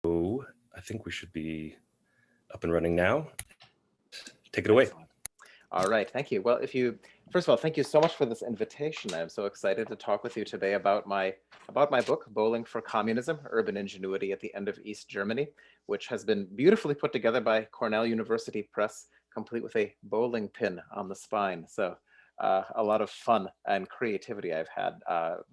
So I think we should be up and running now. Take it away. Excellent. All right, thank you. Well, first of all, thank you so much for this invitation. I'm so excited to talk with you today about my book, Bowling for Communism: Urban Ingenuity at the End of East Germany, which has been beautifully put together by Cornell University Press, complete with a bowling pin on the spine. So a lot of fun and creativity I've had.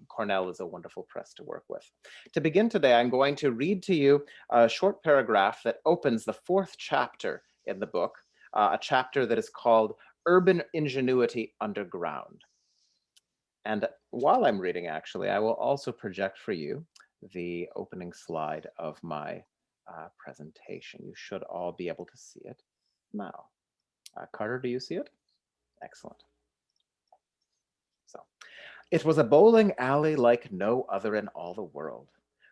Cornell is a wonderful press to work with. To begin today, I'm going to read to you a short paragraph that opens the 4th chapter in the book, a chapter that is called Urban Ingenuity Underground. And while I'm reading, actually, I will also project for you the opening slide of my presentation. You should all be able to see it now. Carter, do you see it? Excellent. So, it was a bowling alley like no other in all the world.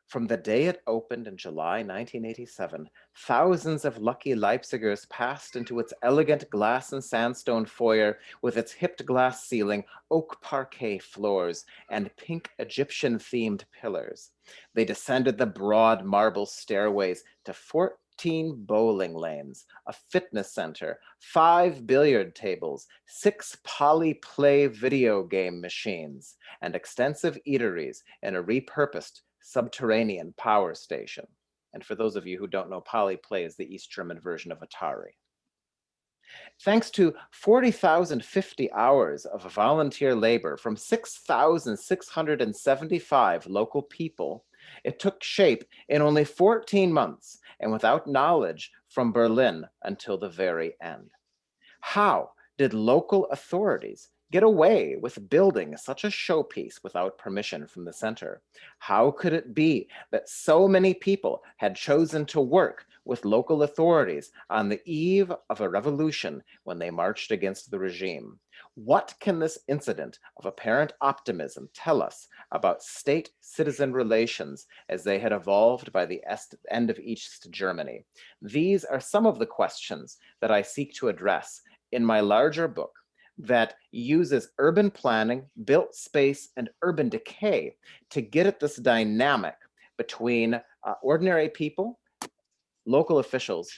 From the day it opened in July 1987, thousands of lucky Leipzigers passed into its elegant glass and sandstone foyer with its hipped glass ceiling, oak parquet floors, and pink Egyptian-themed pillars. They descended the broad marble stairways to 14 bowling lanes, a fitness center, 5 billiard tables, 6 polyplay video game machines, and extensive eateries in a repurposed subterranean power station. And for those of you who don't know, polyplay is the East German version of Atari. Thanks to 40,050 hours of volunteer labor from 6,675 local people, it took shape in only 14 months and without knowledge from Berlin until the very end. How did local authorities get away with building such a showpiece without permission from the center? How could it be that so many people had chosen to work with local authorities on the eve of a revolution when they marched against the regime? What can this incident of apparent optimism tell us about state-citizen relations as they had evolved by the end of East Germany? These are some of the questions that I seek to address in my larger book that uses urban planning, built space, and urban decay to get at this dynamic between ordinary people, local officials,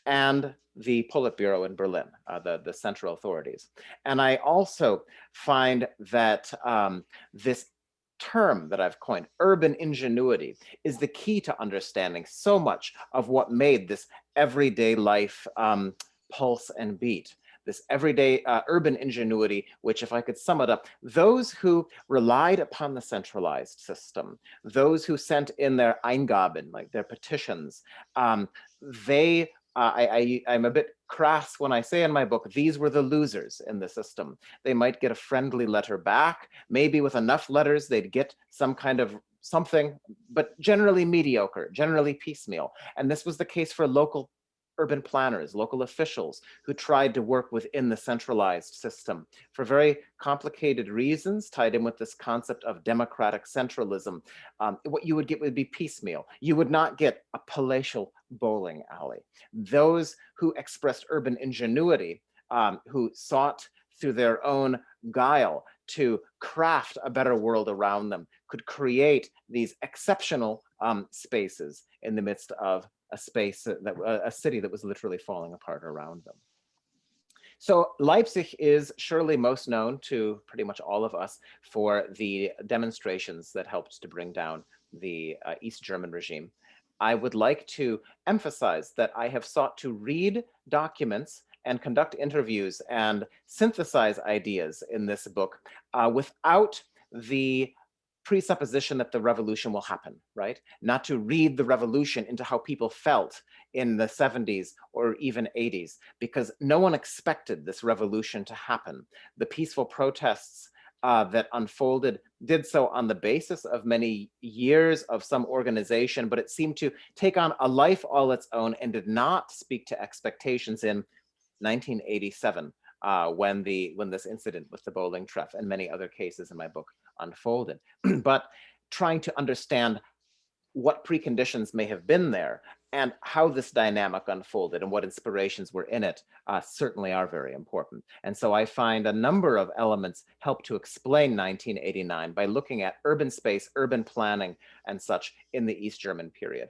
and the Politburo in Berlin, the central authorities. And I also find that this term that I've coined, urban ingenuity, is the key to understanding so much of what made this everyday life pulse and beat. This everyday urban ingenuity, which, if I could sum it up, those who relied upon the centralized system, those who sent in their Eingaben, like their petitions, I'm a bit crass when I say in my book, these were the losers in the system. They might get a friendly letter back, maybe with enough letters they'd get some kind of something, but generally mediocre, generally piecemeal. And this was the case for local urban planners, local officials who tried to work within the centralized system for very complicated reasons tied in with this concept of democratic centralism. What you would get would be piecemeal. You would not get a palatial bowling alley. Those who expressed urban ingenuity, who sought through their own guile to craft a better world around them, could create these exceptional spaces in the midst of a city that was literally falling apart around them. So Leipzig is surely most known to pretty much all of us for the demonstrations that helped to bring down the East German regime. I would like to emphasize that I have sought to read documents and conduct interviews and synthesize ideas in this book without the presupposition that the revolution will happen, right? Not to read the revolution into how people felt in the 70s or even 80s, because no one expected this revolution to happen. The peaceful protests that unfolded did so on the basis of many years of some organization, but it seemed to take on a life all its own and did not speak to expectations in 1987, when this incident with the bowling treff and many other cases in my book unfolded. But trying to understand what preconditions may have been there and how this dynamic unfolded and what inspirations were in it certainly are very important. And so I find a number of elements help to explain 1989 by looking at urban space, urban planning, and such in the East German period.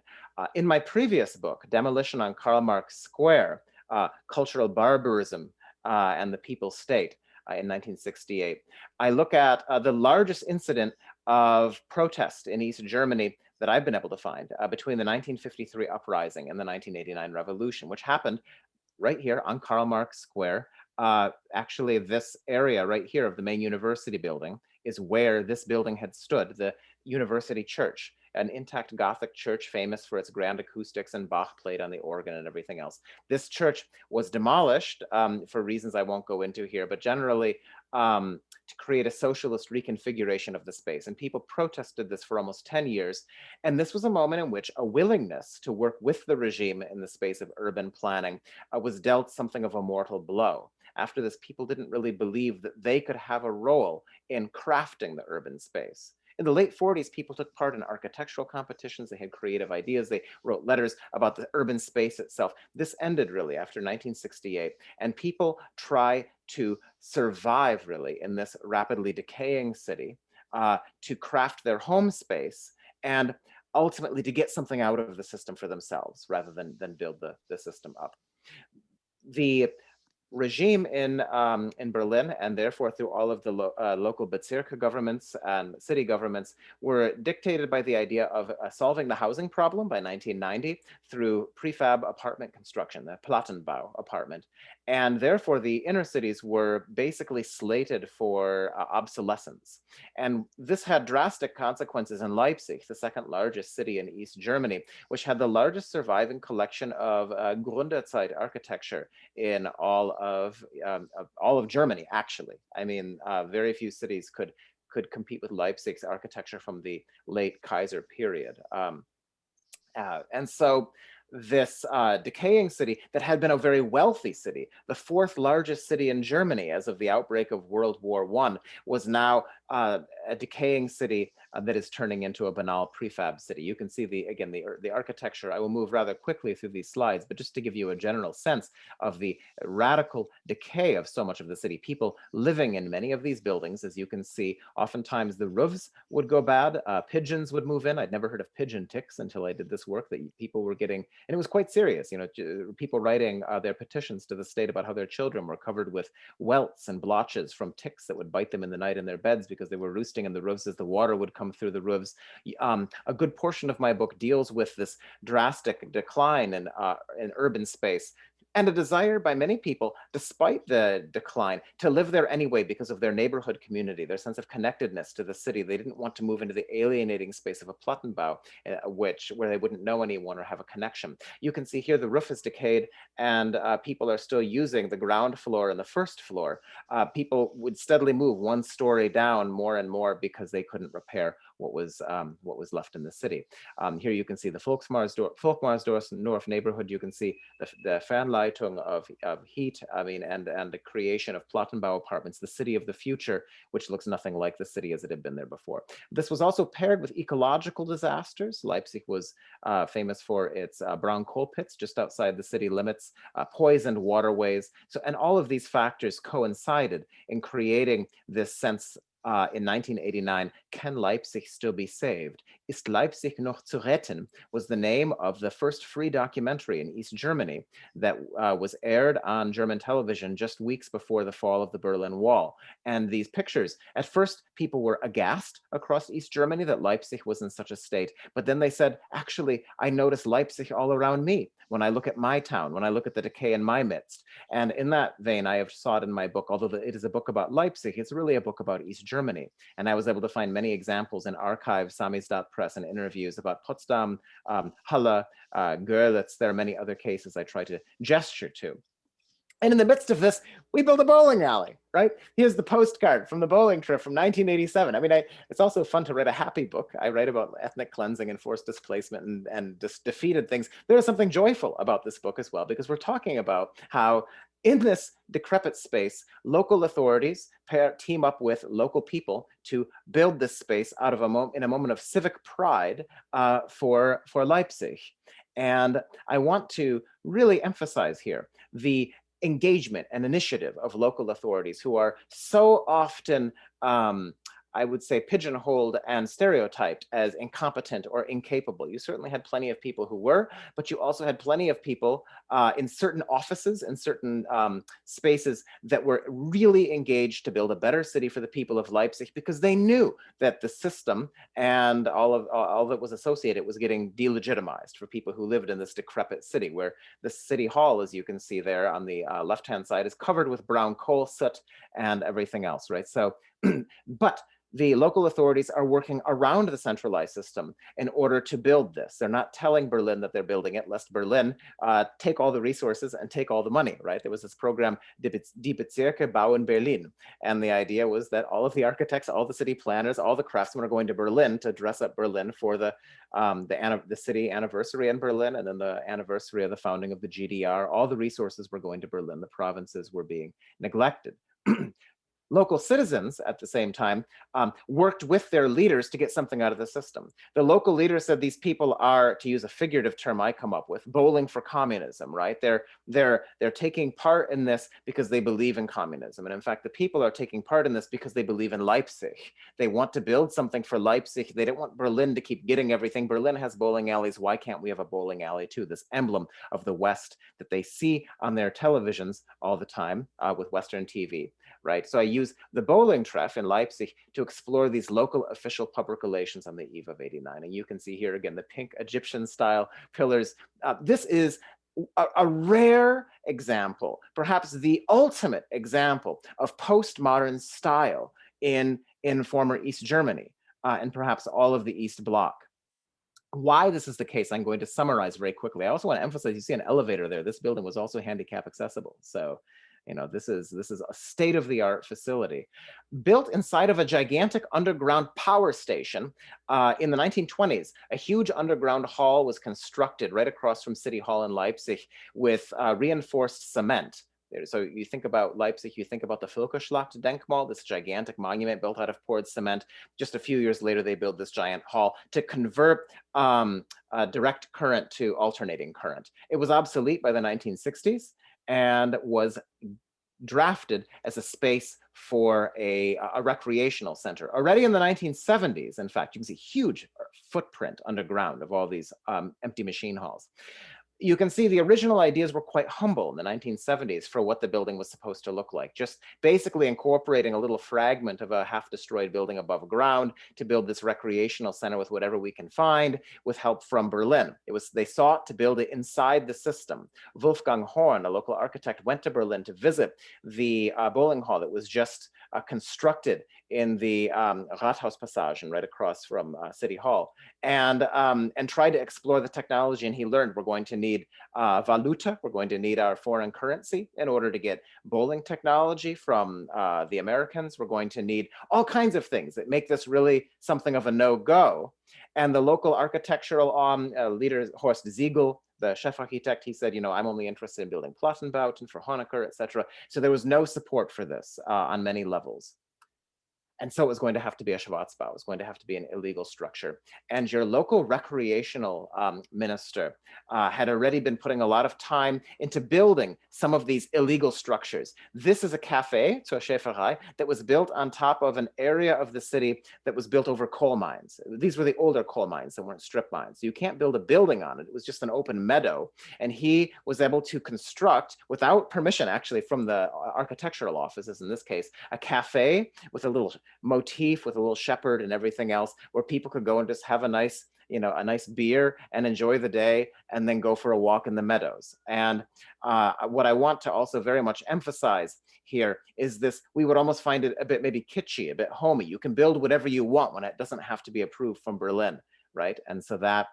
In my previous book, Demolition on Karl Marx Square, Cultural Barbarism and the People's State in 1968, I look at the largest incident of protest in East Germany that I've been able to find between the 1953 uprising and the 1989 revolution, which happened right here on Karl Marx Square. Actually, this area right here of the main university building is where this building had stood, the University Church, an intact Gothic church famous for its grand acoustics, and Bach played on the organ and everything else. This church was demolished for reasons I won't go into here, but generally to create a socialist reconfiguration of the space. And people protested this for almost 10 years. And this was a moment in which a willingness to work with the regime in the space of urban planning was dealt something of a mortal blow. After this, people didn't really believe that they could have a role in crafting the urban space. In the late 40s, people took part in architectural competitions. They had creative ideas. They wrote letters about the urban space itself. This ended really after 1968. And people try to survive really in this rapidly decaying city to craft their home space and ultimately to get something out of the system for themselves rather than build the system up. The regime in Berlin, and therefore through all of the local Bezirke governments and city governments, were dictated by the idea of solving the housing problem by 1990 through prefab apartment construction, the Plattenbau apartment. And therefore the inner cities were basically slated for obsolescence. And this had drastic consequences in Leipzig, the second largest city in East Germany, which had the largest surviving collection of Gründerzeit architecture in all of Germany, actually. I mean, very few cities could compete with Leipzig's architecture from the late Kaiser period. And so this decaying city that had been a very wealthy city, the fourth largest city in Germany as of the outbreak of World War I, was now a decaying city that is turning into a banal prefab city. You can see the architecture. I will move rather quickly through these slides, but just to give you a general sense of the radical decay of so much of the city. People living in many of these buildings, as you can see, oftentimes the roofs would go bad, pigeons would move in. I'd never heard of pigeon ticks until I did this work, that people were getting, and it was quite serious, you know, people writing their petitions to the state about how their children were covered with welts and blotches from ticks that would bite them in the night in their beds because they were roosting in the roofs as the water would come through the roofs. A good portion of my book deals with this drastic decline in urban space, and a desire by many people, despite the decline, to live there anyway because of their neighborhood community, their sense of connectedness to the city. They didn't want to move into the alienating space of a Plattenbau, where they wouldn't know anyone or have a connection. You can see here the roof is decayed, and people are still using the ground floor and the first floor. People would steadily move one story down more and more because they couldn't repair what was left in the city. Here you can see the Volkmarsdorf neighborhood. You can see the Fernleitung of heat, I mean, and the creation of Plattenbau apartments, the city of the future, which looks nothing like the city as it had been there before. This was also paired with ecological disasters. Leipzig was famous for its brown coal pits just outside the city limits, poisoned waterways. So, and all of these factors coincided in creating this sense in 1989, can Leipzig still be saved? Ist Leipzig noch zu retten? Was the name of the first free documentary in East Germany that was aired on German television just weeks before the fall of the Berlin Wall. And these pictures, at first people were aghast across East Germany that Leipzig was in such a state, but then they said, actually, I notice Leipzig all around me when I look at my town, when I look at the decay in my midst. And in that vein, I have sought in my book, although it is a book about Leipzig, it's really a book about East Germany. And I was able to find many examples in archives, Samizdat and interviews about Potsdam, Halle, Görlitz. There are many other cases I try to gesture to. And in the midst of this, we build a bowling alley, right? Here's the postcard from the bowling trip from 1987. I mean, it's also fun to write a happy book. I write about ethnic cleansing and forced displacement and just defeated things. There is something joyful about this book as well, because we're talking about how In this decrepit space, local authorities team up with local people to build this space out of in a moment of civic pride for Leipzig. And I want to really emphasize here the engagement and initiative of local authorities who are so often I would say pigeonholed and stereotyped as incompetent or incapable. You certainly had plenty of people who were, but you also had plenty of people in certain offices and certain spaces that were really engaged to build a better city for the people of Leipzig, because they knew that the system and all that was associated was getting delegitimized for people who lived in this decrepit city, where the city hall, as you can see there on the left-hand side, is covered with brown coal soot and everything else, right? So, but the local authorities are working around the centralized system in order to build this. They're not telling Berlin that they're building it, lest Berlin take all the resources and take all the money, right? There was this program, Die Bezirke bauen Berlin. And the idea was that all of the architects, all the city planners, all the craftsmen are going to Berlin to dress up Berlin for the city anniversary in Berlin, and then the anniversary of the founding of the GDR. All the resources were going to Berlin. The provinces were being neglected. Local citizens, at the same time, worked with their leaders to get something out of the system. The local leaders said these people are, to use a figurative term I come up with, bowling for communism, right? They're taking part in this because they believe in communism. And in fact, the people are taking part in this because they believe in Leipzig. They want to build something for Leipzig. They don't want Berlin to keep getting everything. Berlin has bowling alleys. Why can't we have a bowling alley too? This emblem of the West that they see on their televisions all the time with Western TV, right? So I use the bowling treff in Leipzig to explore these local official public relations on the eve of '89. And you can see here again the pink Egyptian style pillars. This is a rare example, perhaps the ultimate example of postmodern style in former East Germany and perhaps all of the East Bloc. Why this is the case, I'm going to summarize very quickly. I also want to emphasize, you see an elevator there. This building was also handicap accessible. So, you know, this is a state-of-the-art facility built inside of a gigantic underground power station. In the 1920s, a huge underground hall was constructed right across from City Hall in Leipzig with reinforced cement. So you think about Leipzig, you think about the Völkerschlacht-Denkmal, this gigantic monument built out of poured cement. Just a few years later, they built this giant hall to convert direct current to alternating current. It was obsolete by the 1960s and was drafted as a space for a recreational center. Already in the 1970s, in fact, you can see huge footprint underground of all these empty machine halls. You can see the original ideas were quite humble in the 1970s for what the building was supposed to look like, just basically incorporating a little fragment of a half-destroyed building above ground to build this recreational center with whatever we can find, with help from Berlin. They sought to build it inside the system. Wolfgang Horn, a local architect, went to Berlin to visit the bowling hall that was just constructed in the Rathauspassagen right across from City Hall, and tried to explore the technology. And he learned we're going to need valuta, we're going to need our foreign currency in order to get bowling technology from the Americans. We're going to need all kinds of things that make this really something of a no-go. And the local architectural leader, Horst Siegel, the chef architect, he said, you know, I'm only interested in building Plattenbauten for Honecker, etc. So there was no support for this on many levels. And so it was going to have to be a Schwarzbau. It was going to have to be an illegal structure. And your local recreational minister had already been putting a lot of time into building some of these illegal structures. This is a cafe, zur Schäferei, that was built on top of an area of the city that was built over coal mines. These were the older coal mines that weren't strip mines. So you can't build a building on it. It was just an open meadow. And he was able to construct, without permission actually from the architectural offices in this case, a cafe with a little motif with a little shepherd and everything else, where people could go and just have a nice, you know, a nice beer and enjoy the day and then go for a walk in the meadows. And what I want to also very much emphasize here is this: we would almost find it a bit maybe kitschy, a bit homey. You can build whatever you want when it doesn't have to be approved from Berlin, right? And so that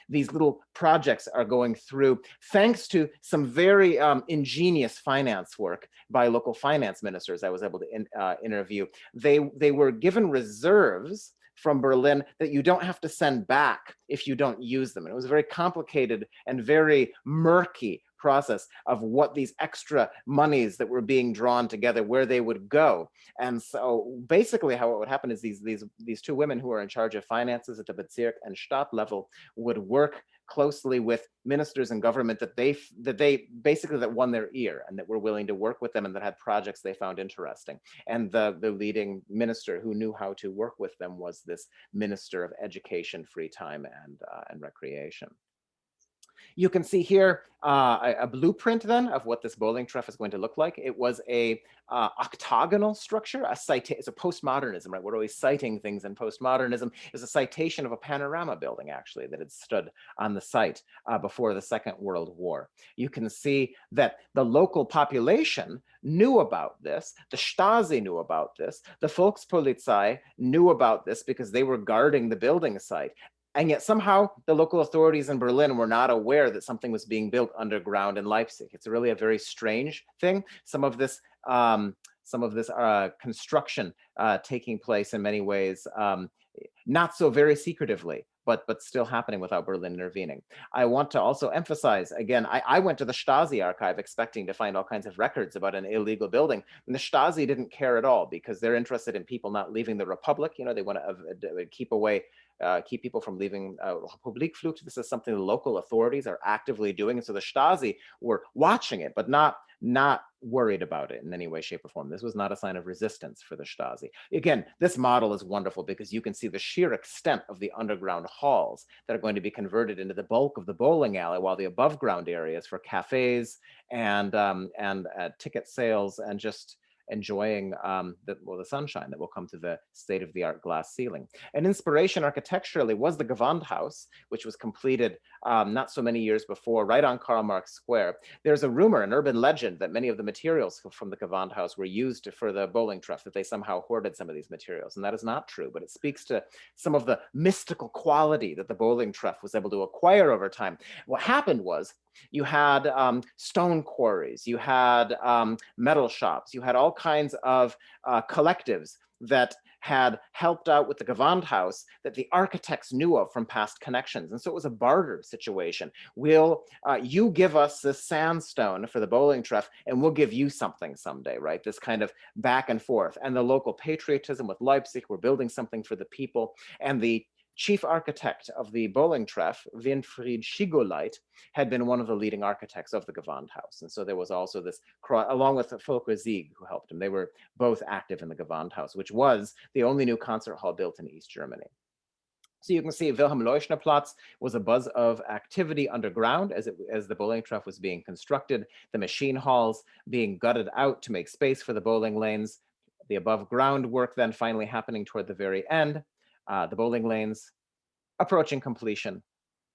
these little projects are going through thanks to some very ingenious finance work by local finance ministers I was able to interview. They were given reserves from Berlin that you don't have to send back if you don't use them. And it was a very complicated and very murky process of what these extra monies that were being drawn together, where they would go. And so basically how it would happen is these two women who are in charge of finances at the Bezirk and Stadt level would work closely with ministers and government that they basically that won their ear and that were willing to work with them and that had projects they found interesting. And the leading minister who knew how to work with them was this Minister of Education, Free Time, and Recreation. You can see here a blueprint then of what this bowling trough is going to look like. It was a octagonal structure, it's a postmodernism, right? We're always citing things in postmodernism. It's a citation of a panorama building, actually, that had stood on the site before the Second World War. You can see that the local population knew about this. The Stasi knew about this. The Volkspolizei knew about this because they were guarding the building site. And yet somehow the local authorities in Berlin were not aware that something was being built underground in Leipzig. It's really a very strange thing. Some of this construction taking place in many ways, not so very secretively, but still happening without Berlin intervening. I want to also emphasize, again, I went to the Stasi archive expecting to find all kinds of records about an illegal building, and the Stasi didn't care at all because they're interested in people not leaving the Republic. You know, they want to keep people from leaving Republikflucht. This is something the local authorities are actively doing, and so the Stasi were watching it, but not worried about it in any way, shape, or form. This was not a sign of resistance for the Stasi. Again, this model is wonderful because you can see the sheer extent of the underground halls that are going to be converted into the bulk of the bowling alley, while the above ground areas for cafes and ticket sales and just enjoying the sunshine that will come to the state-of-the-art glass ceiling. An inspiration architecturally was the Gewandhaus, which was completed not so many years before, right on Karl Marx Square. There's a rumor, an urban legend, that many of the materials from the Gewandhaus were used for the bowling trough, that they somehow hoarded some of these materials, and that is not true, but it speaks to some of the mystical quality that the bowling trough was able to acquire over time. What happened was, you had stone quarries, you had metal shops, you had all kinds of collectives that had helped out with the Gewandhaus that the architects knew of from past connections. And so it was a barter situation. You give us this sandstone for the bowling trough and we'll give you something someday, right? This kind of back and forth. And the local patriotism with Leipzig, we're building something for the people. And the chief architect of the bowling trough, Winfried Schigoleit, had been one of the leading architects of the Gewandhaus. And so there was also this, along with Volker Sieg, who helped him. They were both active in the Gewandhaus, which was the only new concert hall built in East Germany. So you can see Wilhelm-Leuschner-Platz was a buzz of activity underground as the bowling trough was being constructed, the machine halls being gutted out to make space for the bowling lanes, the above ground work then finally happening toward the very end, the bowling lanes approaching completion,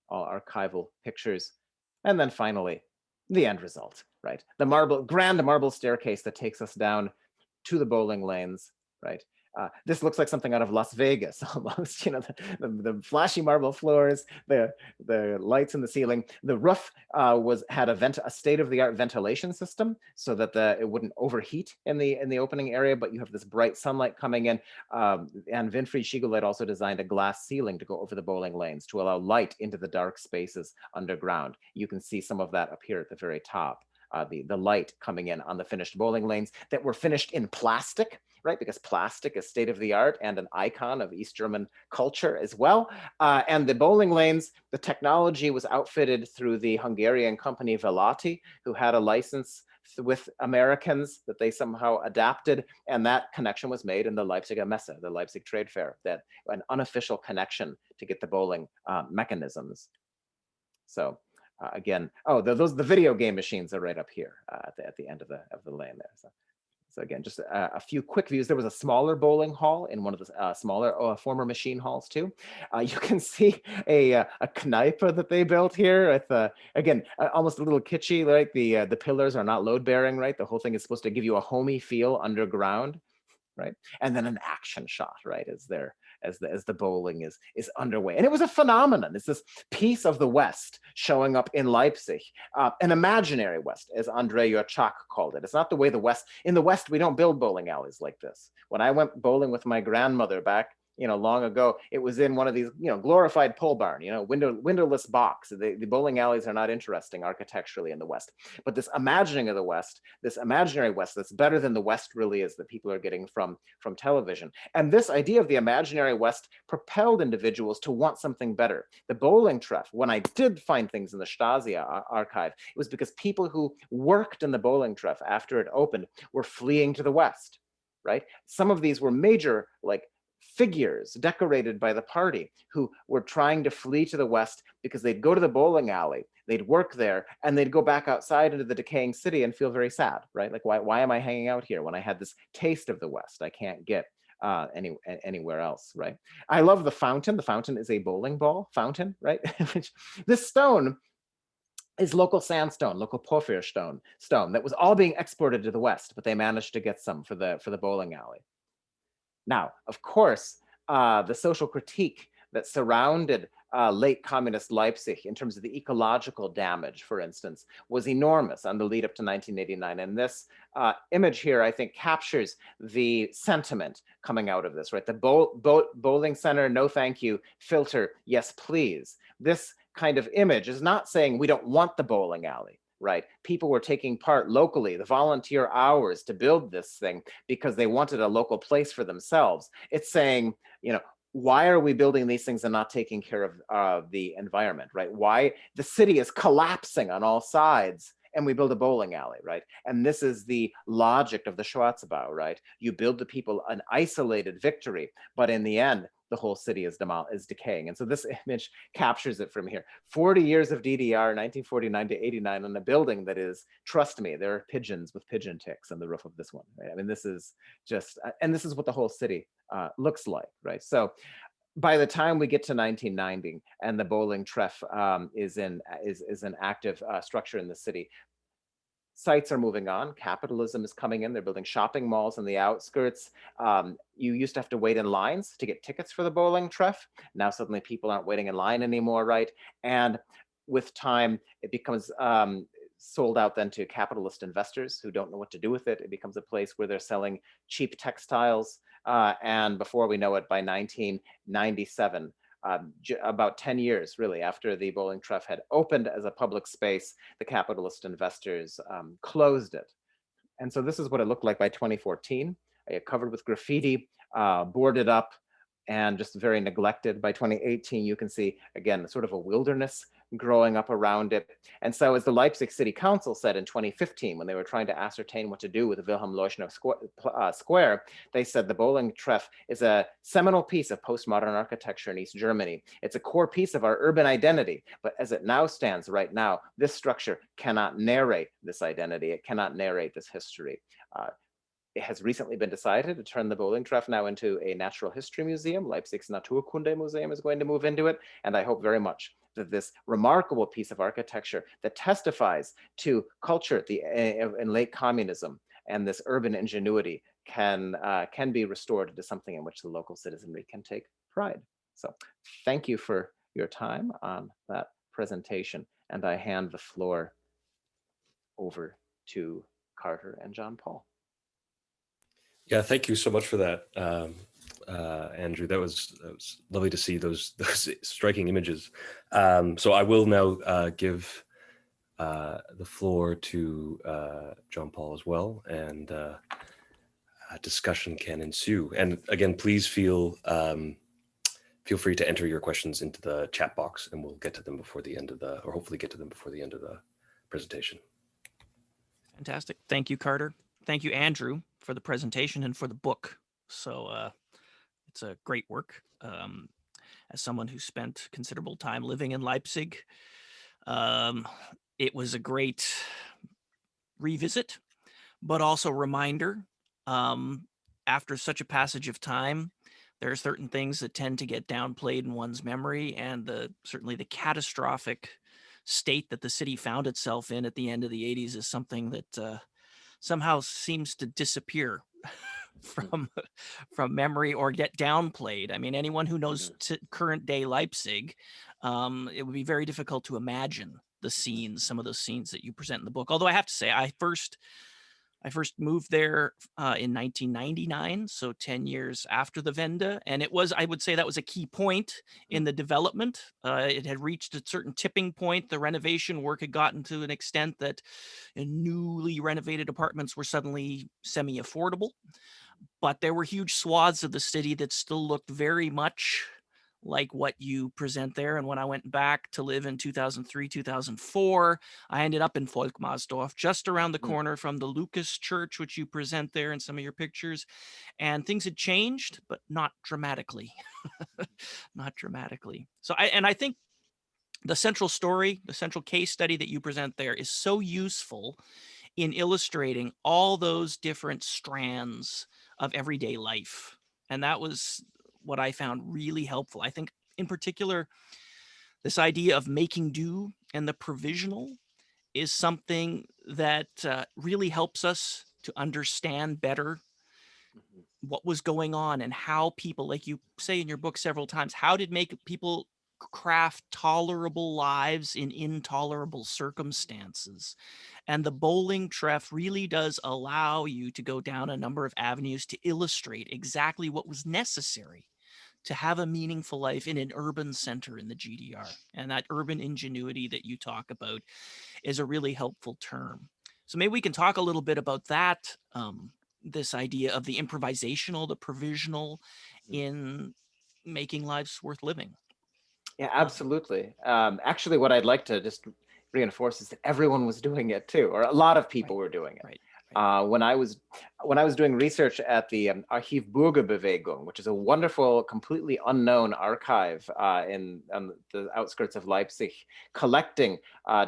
all archival pictures, and then finally the end result, right? The grand marble staircase that takes us down to the bowling lanes, right? This looks like something out of Las Vegas almost, you know, the flashy marble floors, the lights in the ceiling. The roof had a state-of-the-art ventilation system so that it wouldn't overheat in the opening area, but you have this bright sunlight coming in. And Winfried Schigoleit also designed a glass ceiling to go over the bowling lanes to allow light into the dark spaces underground. You can see some of that up here at the very top. The light coming in on the finished bowling lanes that were finished in plastic, right? Because plastic is state of the art and an icon of East German culture as well. And the bowling lanes, the technology was outfitted through the Hungarian company Velati, who had a license with Americans that they somehow adapted. And that connection was made in the Leipziger Messe, the Leipzig Trade Fair, that an unofficial connection to get the bowling mechanisms. So again, the video game machines are right up here at the end of the lane there. So again, just a few quick views. There was a smaller bowling hall in one of the smaller former machine halls too. You can see a Kneipe that they built here with, again, almost a little kitschy, like the pillars are not load bearing, right? The whole thing is supposed to give you a homey feel underground, right? And then an action shot, right? As the bowling is underway. And it was a phenomenon. It's this piece of the West showing up in Leipzig, an imaginary West, as Andrei Jurchak called it. It's not the way in the West, we don't build bowling alleys like this. When I went bowling with my grandmother back long ago, it was in one of these, glorified pole barn, windowless box. The bowling alleys are not interesting architecturally in the West. But this imagining of the West, this imaginary West that's better than the West really is, that people are getting from television. And this idea of the imaginary West propelled individuals to want something better. The bowling treff, when I did find things in the Stasi archive, it was because people who worked in the bowling treff after it opened were fleeing to the West, right? Some of these were major, like, figures decorated by the party who were trying to flee to the West because they'd go to the bowling alley, they'd work there, and they'd go back outside into the decaying city and feel very sad, right? Like, why am I hanging out here when I had this taste of the West I can't get anywhere else, right? I love the fountain. The fountain is a bowling ball fountain, right? Which, this stone is local sandstone, local porphyr stone that was all being exported to the West, but they managed to get some for the bowling alley. Now, of course, the social critique that surrounded late communist Leipzig in terms of the ecological damage, for instance, was enormous on the lead up to 1989. And this image here, I think, captures the sentiment coming out of this, right? The bowling center, no thank you, filter, yes please. This kind of image is not saying we don't want the bowling alley, right? People were taking part locally, the volunteer hours to build this thing because they wanted a local place for themselves. It's saying, why are we building these things and not taking care of the environment, right? Why the city is collapsing on all sides and we build a bowling alley, right? And this is the logic of the Schwarzbau, right? You build the people an isolated victory, but in the end, the whole city is decaying. And so this image captures it from here. 40 years of DDR, 1949 to 89, on a building that is, trust me, there are pigeons with pigeon ticks on the roof of this one, right? I mean, this is just, and this is what the whole city looks like, right? So by the time we get to 1990 and the bowling treff is an active structure in the city, sites are moving on. Capitalism is coming in. They're building shopping malls in the outskirts. You used to have to wait in lines to get tickets for the bowling treff. Now suddenly people aren't waiting in line anymore, right? And with time, it becomes sold out then to capitalist investors who don't know what to do with it. It becomes a place where they're selling cheap textiles. And before we know it, by 1997, about 10 years really after the bowling treff had opened as a public space, the capitalist investors closed it. And so this is what it looked like by 2014, covered with graffiti, boarded up, and just very neglected. By 2018, you can see, again, sort of a wilderness growing up around it. And so as the Leipzig City Council said in 2015, when they were trying to ascertain what to do with the Wilhelm Leuschner Square, they said the bowling treff is a seminal piece of postmodern architecture in East Germany. It's a core piece of our urban identity, but as it now stands right now, this structure cannot narrate this identity. It cannot narrate this history. It has recently been decided to turn the bowling treff now into a natural history museum. Leipzig's Naturkunde Museum is going to move into it. And I hope very much that this remarkable piece of architecture that testifies to culture in late communism and this urban ingenuity can be restored to something in which the local citizenry can take pride. So thank you for your time on that presentation. And I hand the floor over to Carter and John Paul. Yeah, thank you so much for that, Andrew. That was lovely to see those striking images. So I will now give the floor to John Paul as well, and a discussion can ensue. And again, please feel free to enter your questions into the chat box, and we'll get to them before the end of or hopefully get to them before the end of the presentation. Fantastic. Thank you, Carter. Thank you, Andrew, for the presentation and for the book. So it's a great work. As someone who spent considerable time living in Leipzig, it was a great revisit, but also reminder. After such a passage of time, there are certain things that tend to get downplayed in one's memory, and certainly the catastrophic state that the city found itself in at the end of the 80s is something that somehow seems to disappear from memory or get downplayed. I mean, anyone who knows current day Leipzig, it would be very difficult to imagine the scenes, some of those scenes that you present in the book. Although I have to say, I first I first moved there in 1999, so 10 years after the Wende. And it was, I would say that was a key point in the development. It had reached a certain tipping point. The renovation work had gotten to an extent that newly renovated apartments were suddenly semi-affordable. But there were huge swaths of the city that still looked very much like what you present there. And when I went back to live in 2003, 2004, I ended up in Volkmarsdorf, just around the corner from the Lucas Church, which you present there in some of your pictures. And things had changed, but not dramatically. Not dramatically. So I think the central story, the central case study that you present there is so useful in illustrating all those different strands of everyday life. And that was what I found really helpful. I think, in particular, this idea of making do and the provisional is something that really helps us to understand better what was going on and how people, like you say in your book several times, how did make people craft tolerable lives in intolerable circumstances. And the bowling treff really does allow you to go down a number of avenues to illustrate exactly what was necessary to have a meaningful life in an urban center in the GDR. And that urban ingenuity that you talk about is a really helpful term. So maybe we can talk a little bit about that, this idea of the improvisational, the provisional in making lives worth living. Yeah, absolutely. Actually, what I'd like to just reinforce is that everyone was doing it too, or a lot of people were doing it. Right. When I was doing research at the Archiv Bürgerbewegung, which is a wonderful, completely unknown archive in on the outskirts of Leipzig, collecting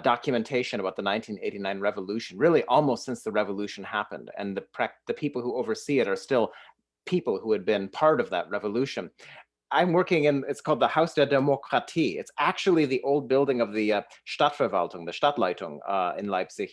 documentation about the 1989 revolution, really almost since the revolution happened, and the people who oversee it are still people who had been part of that revolution. I'm working in, it's called the Haus der Demokratie. It's actually the old building of the Stadtverwaltung, the Stadtleitung in Leipzig.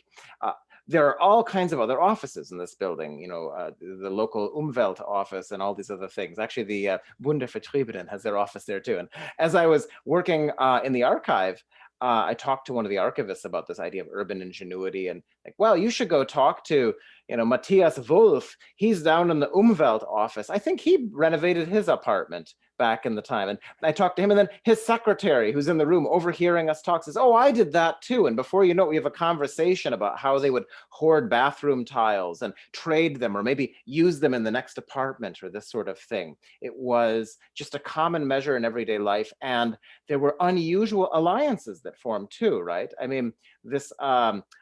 There are all kinds of other offices in this building, you know, the local Umwelt office and all these other things. Actually, the Bundesvertriebenen has their office there too. And as I was working in the archive, I talked to one of the archivists about this idea of urban ingenuity, and like, well, you should go talk to, you know, Matthias Wolf. He's down in the Umwelt office. I think he renovated his apartment back in the time. And I talked to him, and then his secretary, who's in the room overhearing us talk, says, oh, I did that too. And before you know it, we have a conversation about how they would hoard bathroom tiles and trade them, or maybe use them in the next apartment, or this sort of thing. It was just a common measure in everyday life. And there were unusual alliances that formed too, right? I mean, this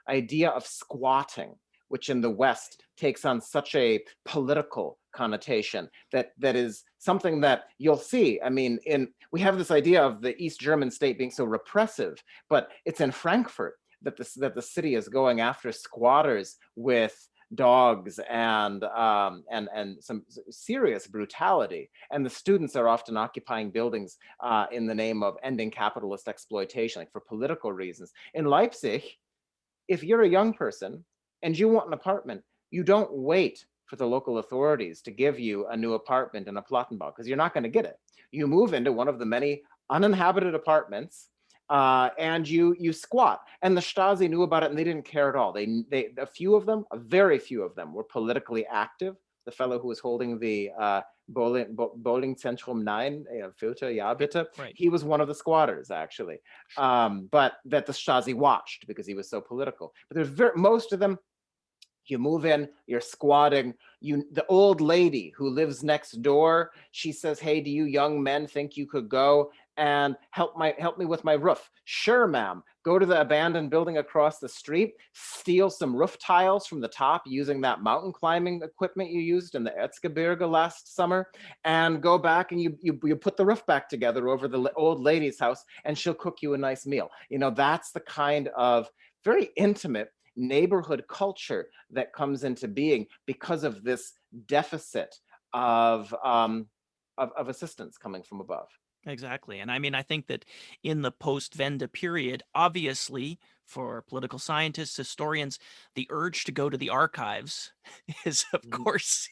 idea of squatting, which in the West takes on such a political connotation, that is something that you'll see. I mean, we have this idea of the East German state being so repressive, but it's in Frankfurt that the city is going after squatters with dogs and some serious brutality. And the students are often occupying buildings in the name of ending capitalist exploitation, like for political reasons. In Leipzig, if you're a young person and you want an apartment, you don't wait for the local authorities to give you a new apartment in a Plattenbau, because you're not going to get it. You move into one of the many uninhabited apartments and you squat. And the Stasi knew about it, and they didn't care at all. A few of them, a very few of them, were politically active. The fellow who was holding the Bowling Zentrum 9, Filter, ja bitte, Right. he was one of the squatters, actually. But that the Stasi watched because he was so political. But there's most of them, you move in, you're squatting. The old lady who lives next door, she says, hey, do you young men think you could go and help me with my roof? Sure, ma'am. Go to the abandoned building across the street, steal some roof tiles from the top using that mountain climbing equipment you used in the Erzgebirge last summer, and go back and you put the roof back together over the old lady's house, and she'll cook you a nice meal. You know, that's the kind of very intimate neighborhood culture that comes into being because of this deficit of assistance coming from above. Exactly. And I mean, I think that in the post-Wende period, obviously, for political scientists, historians, the urge to go to the archives is, of course,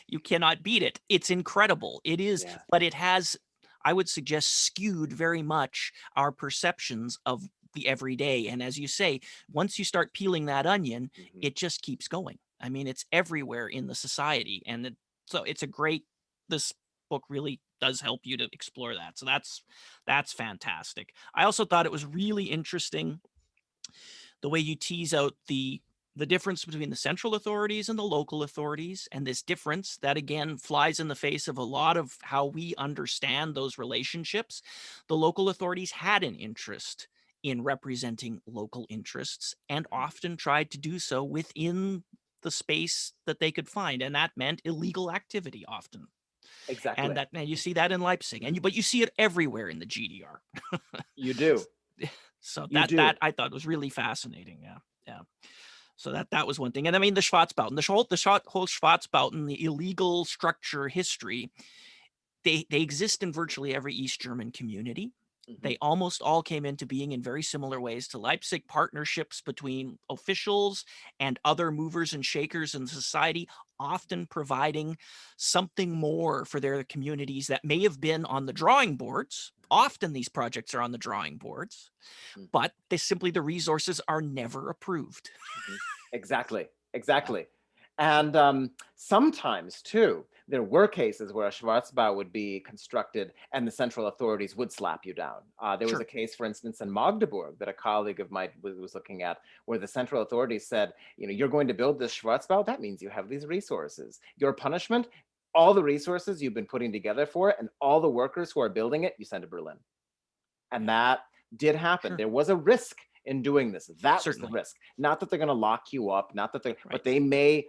you cannot beat it. It's incredible. It is, Yeah. but it has, I would suggest, skewed very much our perceptions of the everyday. And as you say, once you start peeling that onion, it just keeps going. I mean, it's everywhere in the society. And so it's a great, this book really does help you to explore that. So that's fantastic. I also thought it was really interesting the way you tease out the difference between the central authorities and the local authorities, and this difference that again flies in the face of a lot of how we understand those relationships. The local authorities had an interest in representing local interests and often tried to do so within the space that they could find, and that meant illegal activity often. Exactly. And you see that in Leipzig, but you see it everywhere in the GDR. You do. So You do. that I thought was really fascinating. Yeah, yeah. So that was one thing. And I mean, the Schwarzbauten, whole Schwarzbauten, the illegal structure history, they exist in virtually every East German community. They almost all came into being in very similar ways to Leipzig, partnerships between officials and other movers and shakers in society, often providing something more for their communities that may have been on the drawing boards. Often these projects are on the drawing boards, but the resources are never approved. Exactly. Exactly. And sometimes too, there were cases where a Schwarzbau would be constructed and the central authorities would slap you down. There was a case, for instance, in Magdeburg that a colleague of mine was looking at, where the central authorities said, you know, you're going to build this Schwarzbau, that means you have these resources. Your punishment, all the resources you've been putting together for it and all the workers who are building it, you send to Berlin. And that did happen. There was a risk in doing this. That was the risk. Not that they're going to lock you up, not that they're, but they may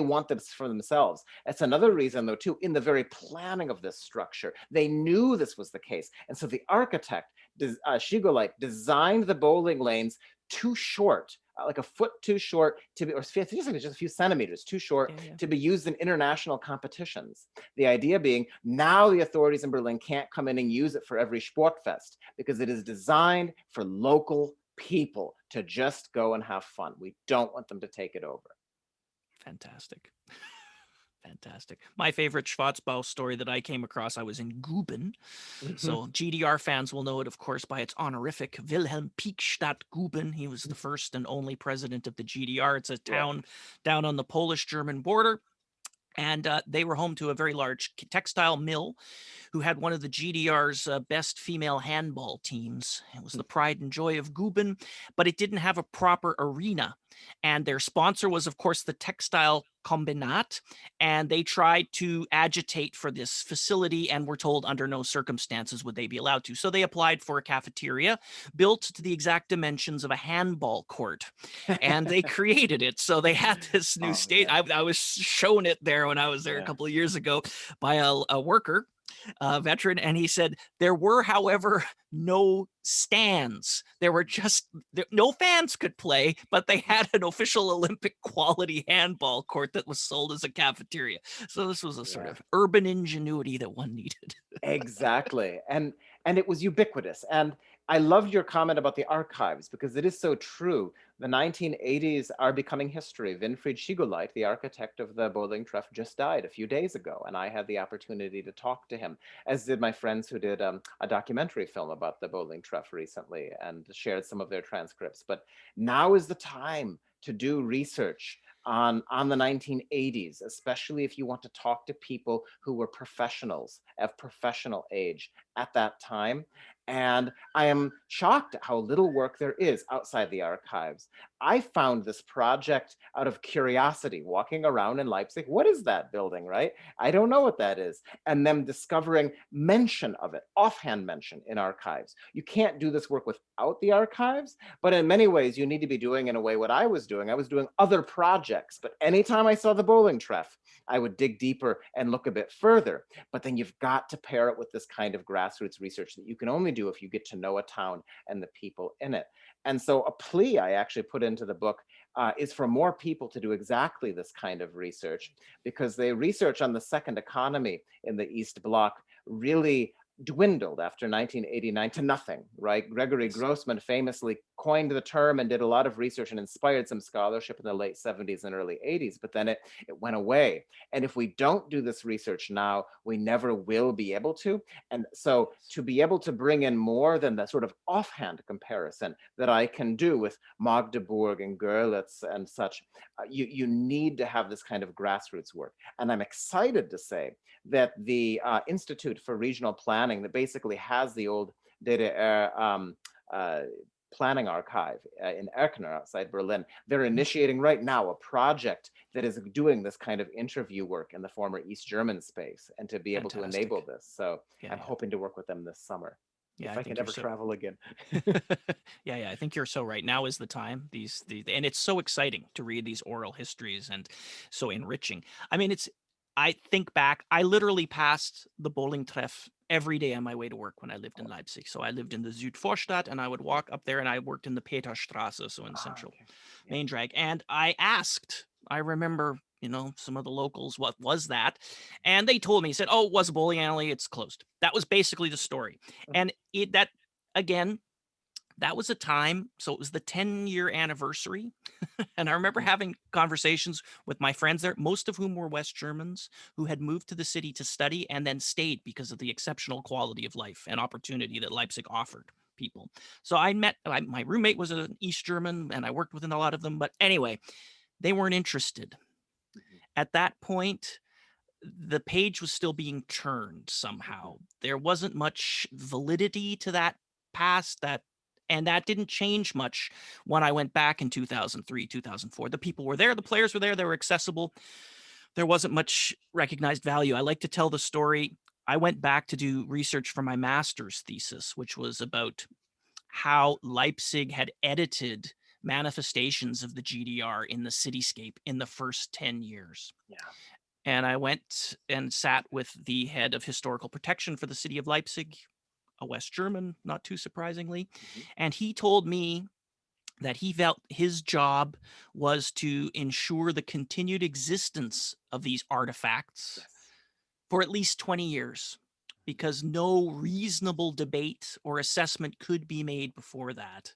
want this for themselves. That's another reason, though, too, in the very planning of this structure, they knew this was the case. And so the architect, Schigolite, designed the bowling lanes too short, like a foot too short to be, or just a few centimeters too short to be used in international competitions. The idea being, now the authorities in Berlin can't come in and use it for every Sportfest because it is designed for local people to just go and have fun. We don't want them to take it over. Fantastic. Fantastic. My favorite Schwarzbau story that I came across, I was in Guben. So GDR fans will know it, of course, by its honorific Wilhelm Pieckstadt Guben. He was the first and only president of the GDR. It's a town down on the Polish-German border. And they were home to a very large textile mill who had one of the GDR's best female handball teams. It was the pride and joy of Guben, but it didn't have a proper arena. And their sponsor was, of course, the Textile Kombinat, and they tried to agitate for this facility and were told under no circumstances would they be allowed to. So they applied for a cafeteria built to the exact dimensions of a handball court, and they created it. So they had this new state. I was shown it there when I was there a couple of years ago by a worker, veteran, and he said there were, however, no stands. There were no fans could play, but they had an official Olympic quality handball court that was sold as a cafeteria. So this was a sort of urban ingenuity that one needed. Exactly. And it was ubiquitous. And I loved your comment about the archives, because it is so true. The 1980s are becoming history. Winfried Schigolite, the architect of the bowling treff, just died a few days ago, and I had the opportunity to talk to him, as did my friends who did a documentary film about the bowling treff recently and shared some of their transcripts. But now is the time to do research on the 1980s, especially if you want to talk to people who were professionals of professional age at that time. And I am shocked at how little work there is outside the archives. I found this project out of curiosity, walking around in Leipzig. What is that building, right? I don't know what that is. And then discovering mention of it, offhand mention in archives. You can't do this work without the archives, but in many ways you need to be doing in a way what I was doing. I was doing other projects, but anytime I saw the bowling treff, I would dig deeper and look a bit further. But then you've got to pair it with this kind of grassroots research that you can only do if you get to know a town and the people in it. And so a plea I actually put into the book is for more people to do exactly this kind of research, because the research on the second economy in the East Bloc really dwindled after 1989 to nothing, right? Gregory Grossman famously coined the term and did a lot of research and inspired some scholarship in the late 70s and early 80s, but then it went away. And if we don't do this research now, we never will be able to. And so to be able to bring in more than the sort of offhand comparison that I can do with Magdeburg and Görlitz and such, you need to have this kind of grassroots work. And I'm excited to say that the Institute for Regional Planning, that basically has the old DDR planning archive in Erkner outside Berlin, they're initiating right now a project that is doing this kind of interview work in the former East German space, and to be able to enable this. So I'm hoping to work with them this summer. Yeah, if I can ever travel again. Yeah, I think you're so right. Now is the time. And it's so exciting to read these oral histories and so enriching. I mean, I think back, I literally passed the bowling treff every day on my way to work when I lived in Leipzig. So I lived in the Südvorstadt, and I would walk up there, and I worked in the Peterstraße, so in central Main Drag. And I remember, some of the locals, what was that? And they told me, said, oh, it was a bowling alley, it's closed. That was basically the story. And that was a time, so it was the 10-year anniversary. And I remember having conversations with my friends there, most of whom were West Germans who had moved to the city to study and then stayed because of the exceptional quality of life and opportunity that Leipzig offered people. So my roommate was an East German, and I worked with a lot of them. But anyway, they weren't interested. At that point, the page was still being turned somehow. There wasn't much validity to that past, and that didn't change much when I went back in 2003, 2004. The people were there, the players were there, they were accessible. There wasn't much recognized value. I like to tell the story. I went back to do research for my master's thesis, which was about how Leipzig had edited manifestations of the GDR in the cityscape in the first 10 years. Yeah. And I went and sat with the head of historical protection for the city of Leipzig, a West German, not too surprisingly. And he told me that he felt his job was to ensure the continued existence of these artifacts for at least 20 years, because no reasonable debate or assessment could be made before that.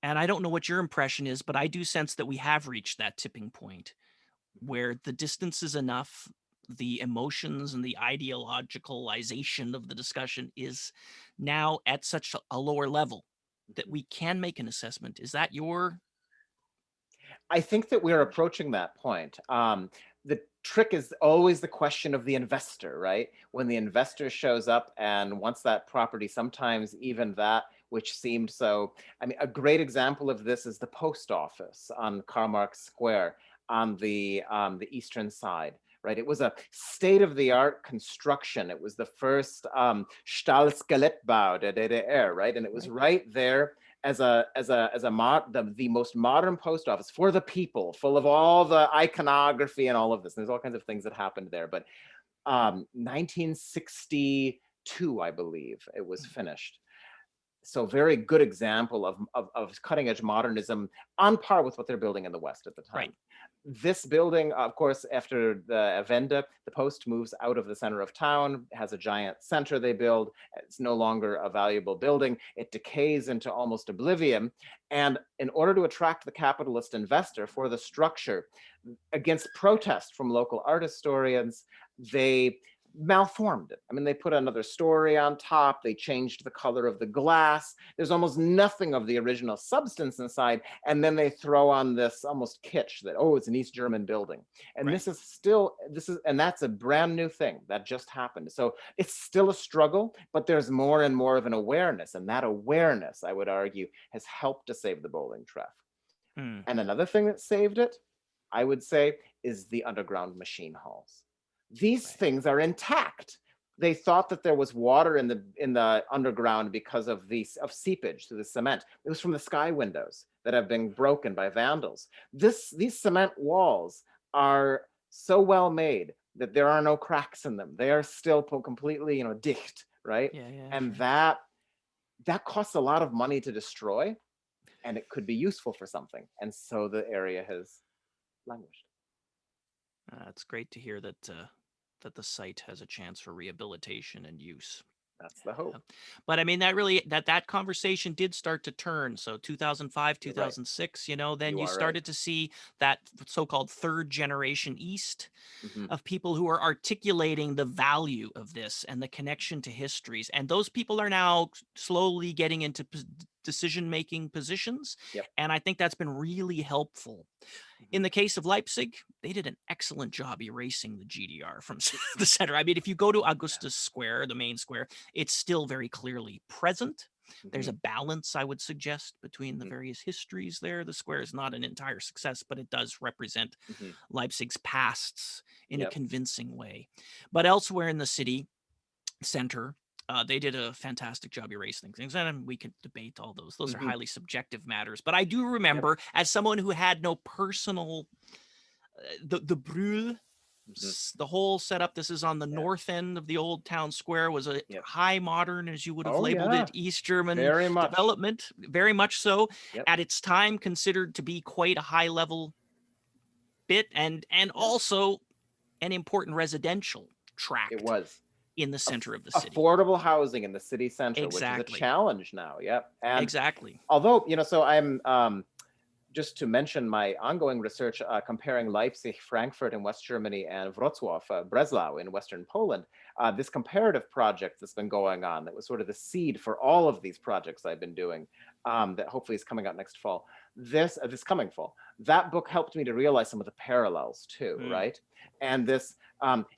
And I don't know what your impression is, but I do sense that we have reached that tipping point where the distance is enough, the emotions and the ideologicalization of the discussion is now at such a lower level that we can make an assessment. Is that your... I think that we're approaching that point. The trick is always the question of the investor, right? When the investor shows up and wants that property, sometimes even that which seemed so, I mean, a great example of this is the post office on Karl Marx Square on the eastern side. Right, it was a state-of-the-art construction. It was the first Stahlskelettbau der DDR, right? And it was right there as the most modern post office for the people, full of all the iconography and all of this. And there's all kinds of things that happened there. But 1962, I believe, it was finished. So very good example of cutting edge modernism on par with what they're building in the West at the time. Right. This building, of course, after the Wende, the Post moves out of the center of town, has a giant center they build. It's no longer a valuable building. It decays into almost oblivion. And in order to attract the capitalist investor for the structure, against protest from local art historians, they malformed it. I mean, they put another story on top, they changed the color of the glass, there's almost nothing of the original substance inside, and then they throw on this almost kitsch that, oh, it's an East German building. And and that's a brand new thing that just happened. So it's still a struggle, but there's more and more of an awareness, and that awareness, I would argue, has helped to save the bowling treff. And another thing that saved it, I would say, is the underground machine halls. These things are intact. They thought that there was water in the underground because of seepage through the cement. It was from the sky windows that have been broken by vandals. These cement walls are so well made that there are no cracks in them. They are still completely, dicht, right? And that costs a lot of money to destroy, and it could be useful for something. And so the area has languished. It's great to hear that that the site has a chance for rehabilitation and use. That's the hope. But I mean, that conversation did start to turn. So 2005, You're right. 2006, then You you are right. started to see that so-called third generation East Mhm. of people who are articulating the value of this and the connection to histories. And those people are now slowly getting into decision-making positions. Yep. And I think that's been really helpful. In the case of Leipzig, they did an excellent job erasing the GDR from the center. I mean, if you go to Augustus Square, the main square, it's still very clearly present. There's a balance, I would suggest, between the various histories there. The square is not an entire success, but it does represent Leipzig's pasts in a convincing way. But elsewhere in the city center, they did a fantastic job erasing things, and we could debate all those. Those are highly subjective matters. But I do remember, as someone who had no personal, the Brühl, the whole setup. This is on the north end of the old town square. Was a high modern, as you would have labeled it, East German development, very much so. At its time, considered to be quite a high level bit, and also an important residential tract. It was in the center of the city. Affordable housing in the city center, which is a Exactly. challenge now. And Exactly. although, so I'm just to mention my ongoing research comparing Leipzig, Frankfurt in West Germany, and Wrocław, Breslau in Western Poland, this comparative project that's been going on, that was sort of the seed for all of these projects I've been doing, that hopefully is coming out next fall. This coming fall, that book helped me to realize some of the parallels too, right? And this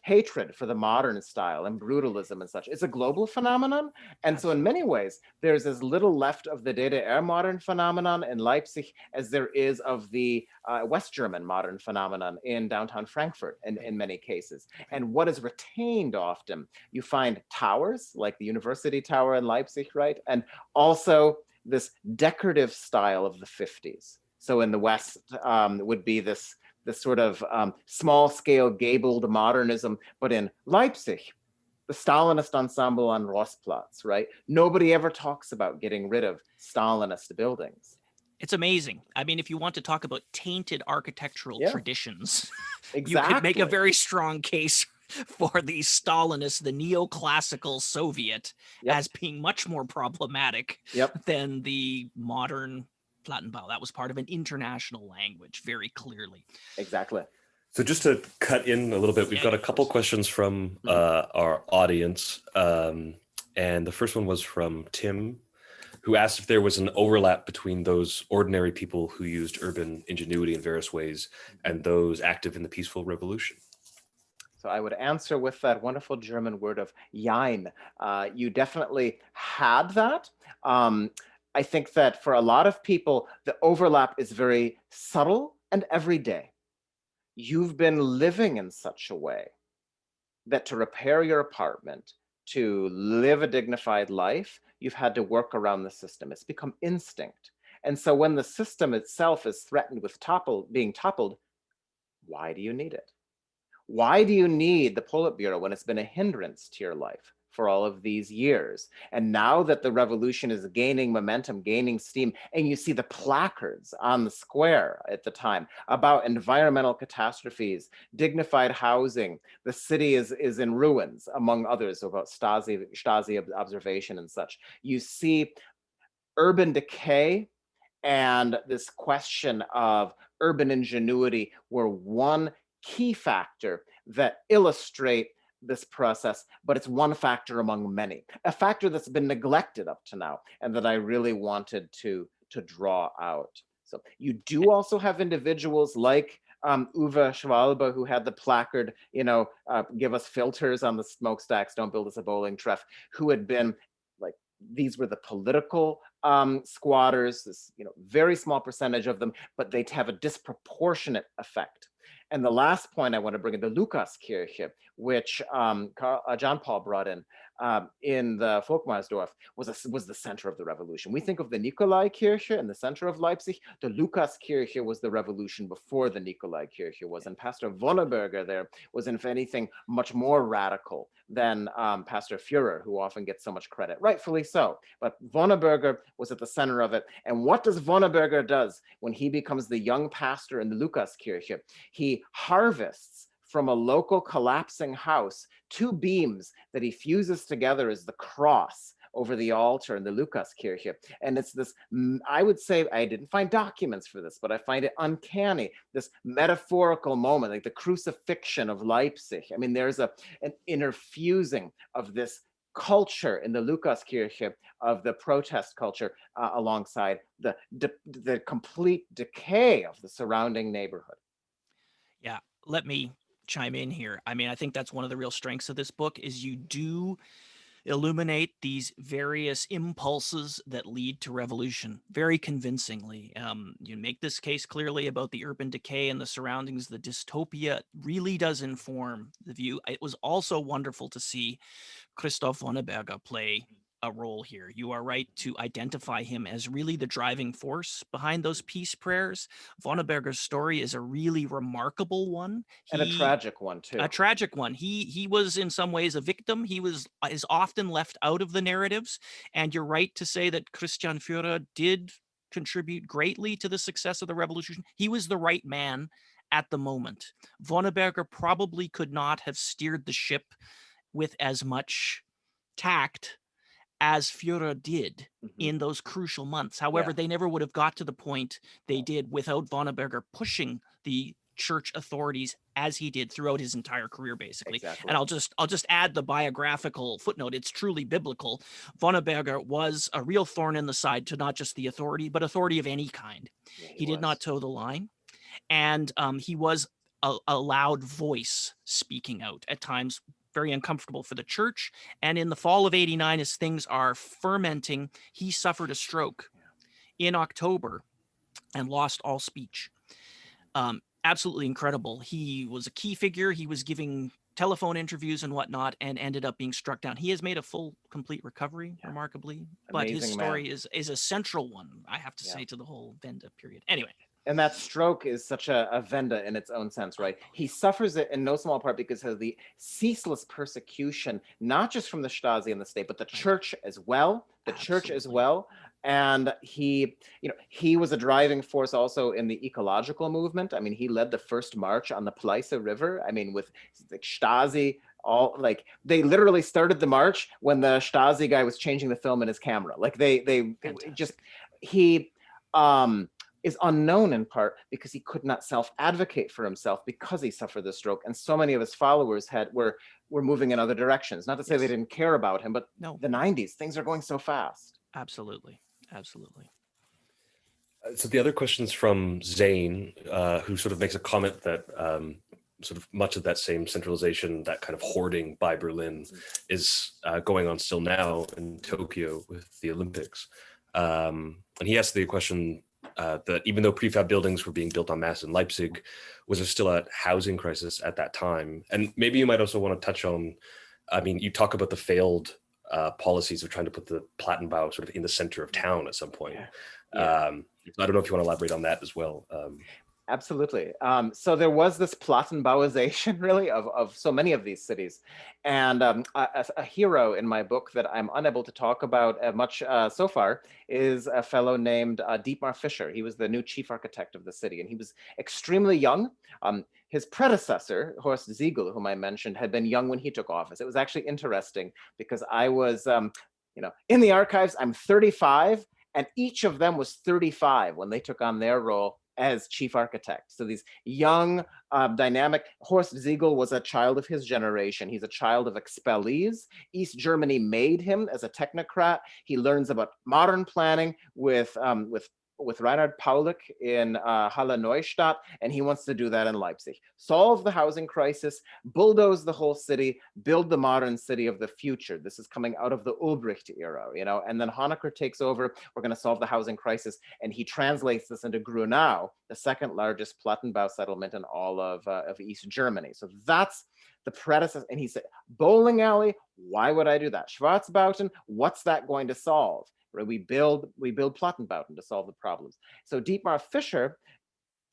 hatred for the modern style and brutalism and such, it's a global phenomenon. And so in many ways, there's as little left of the DDR modern phenomenon in Leipzig as there is of the West German modern phenomenon in downtown Frankfurt in many cases. And what is retained often, you find towers like the University Tower in Leipzig, right? And also this decorative style of the 50s. So in the West would be this sort of small scale gabled modernism, but in Leipzig, the Stalinist ensemble on Rossplatz, right? Nobody ever talks about getting rid of Stalinist buildings. It's amazing. I mean, if you want to talk about tainted architectural traditions, exactly. You could make a very strong case for the Stalinist, the neoclassical Soviet, as being much more problematic than the modern Plattenbau. That was part of an international language, very clearly. Exactly. So just to cut in a little bit, we've got a couple questions from our audience. And the first one was from Tim, who asked if there was an overlap between those ordinary people who used urban ingenuity in various ways and those active in the peaceful revolution. So I would answer with that wonderful German word of Jein. You definitely had that. I think that for a lot of people, the overlap is very subtle and everyday. You've been living in such a way that to repair your apartment, to live a dignified life, you've had to work around the system. It's become instinct. And so when the system itself is threatened with being toppled, why do you need it? Why do you need the Politburo when it's been a hindrance to your life for all of these years? And now that the revolution is gaining momentum, gaining steam, and you see the placards on the square at the time about environmental catastrophes, dignified housing, the city is in ruins, among others, about Stasi observation and such. You see urban decay and this question of urban ingenuity were one key factor that illustrate this process, but it's one factor among many, a factor that's been neglected up to now, and that I really wanted to draw out. So you do also have individuals like Uwe Schwalbe, who had the placard, give us filters on the smokestacks, don't build us a bowling treff, who had been like, these were the political squatters, this very small percentage of them, but they have a disproportionate effect. And the last point I want to bring in, the Lukaskirche, which John Paul brought in the Volkmarsdorf, was the center of the revolution. We think of the Nikolaikirche in the center of Leipzig. The Lukaskirche was the revolution before the Nikolaikirche was. And Pastor Wonneberger there was, if anything, much more radical than Pastor Führer, who often gets so much credit, rightfully so. But Wonneberger was at the center of it. And what does Wonneberger does when he becomes the young pastor in the Lukaskirche? He harvests from a local collapsing house, 2 beams that he fuses together as the cross over the altar in the Lukaskirche. And it's this, I would say, I didn't find documents for this, but I find it uncanny, this metaphorical moment, like the crucifixion of Leipzig. I mean, there's an interfusing of this culture in the Lukaskirche of the protest culture alongside the complete decay of the surrounding neighborhood. Yeah, let me chime in here. I mean, I think that's one of the real strengths of this book is you do illuminate these various impulses that lead to revolution very convincingly. You make this case clearly about the urban decay and the surroundings. The dystopia really does inform the view. It was also wonderful to see Christoph Wonneberger play a role here. You are right to identify him as really the driving force behind those peace prayers. Wonneberger's story is a really remarkable one. And a tragic one too. A tragic one. He was in some ways a victim. He is often left out of the narratives. And you're right to say that Christian Führer did contribute greatly to the success of the revolution. He was the right man at the moment. Wonneberger probably could not have steered the ship with as much tact as Führer did in those crucial months. However, they never would have got to the point they did without Wonneberger pushing the church authorities as he did throughout his entire career, basically. Exactly. And I'll just add the biographical footnote. It's truly biblical. Wonneberger was a real thorn in the side to not just the authority, but authority of any kind. Yeah, he did not toe the line. And he was a loud voice speaking out at times, very uncomfortable for the church. And in the fall of '89, as things are fermenting, he suffered a stroke in October and lost all speech. Absolutely incredible. He was a key figure. He was giving telephone interviews and whatnot and ended up being struck down. He has made a full, complete recovery, remarkably. But his story is a central one, I have to say, to the whole Wende period. Anyway. And that stroke is such a Wende in its own sense, right? He suffers it in no small part because of the ceaseless persecution, not just from the Stasi and the state, but the church as well. Church as well. And he was a driving force also in the ecological movement. I mean, he led the first march on the Pleiße River. I mean, with the Stasi, they literally started the march when the Stasi guy was changing the film in his camera. Like he is unknown in part because he could not self-advocate for himself because he suffered the stroke. And so many of his followers were moving in other directions. Not to say they didn't care about him, but the 90s, things are going so fast. Absolutely. Absolutely. So the other question's from Zane, who sort of makes a comment that sort of much of that same centralization, that kind of hoarding by Berlin is going on still now in Tokyo with the Olympics. And he asked the question that even though prefab buildings were being built en masse in Leipzig, was there still a housing crisis at that time? And maybe you might also want to touch on, I mean, you talk about the failed policies of trying to put the Plattenbau sort of in the center of town at some point. I don't know if you want to elaborate on that as well. Absolutely. So there was this Plattenbauization, really, of so many of these cities. And a hero in my book that I'm unable to talk about much so far is a fellow named Deepmar Fischer. He was the new chief architect of the city, and he was extremely young. His predecessor, Horst Siegel, whom I mentioned, had been young when he took office. It was actually interesting because I was, in the archives, I'm 35, and each of them was 35 when they took on their role as chief architect. So these young, dynamic, Horst Siegel was a child of his generation. He's a child of expellees. East Germany made him as a technocrat. He learns about modern planning with Reinhard Paulik in Halle Neustadt, and he wants to do that in Leipzig. Solve the housing crisis, bulldoze the whole city, build the modern city of the future. This is coming out of the Ulbricht era, and then Honecker takes over. We're going to solve the housing crisis, and he translates this into Grunau, the second largest Plattenbau settlement in all of East Germany. So that's the predecessor. And he said, bowling alley, why would I do that? Schwarzbauten, what's that going to solve? We build Plattenbauten to solve the problems. So Deepmar Fischer,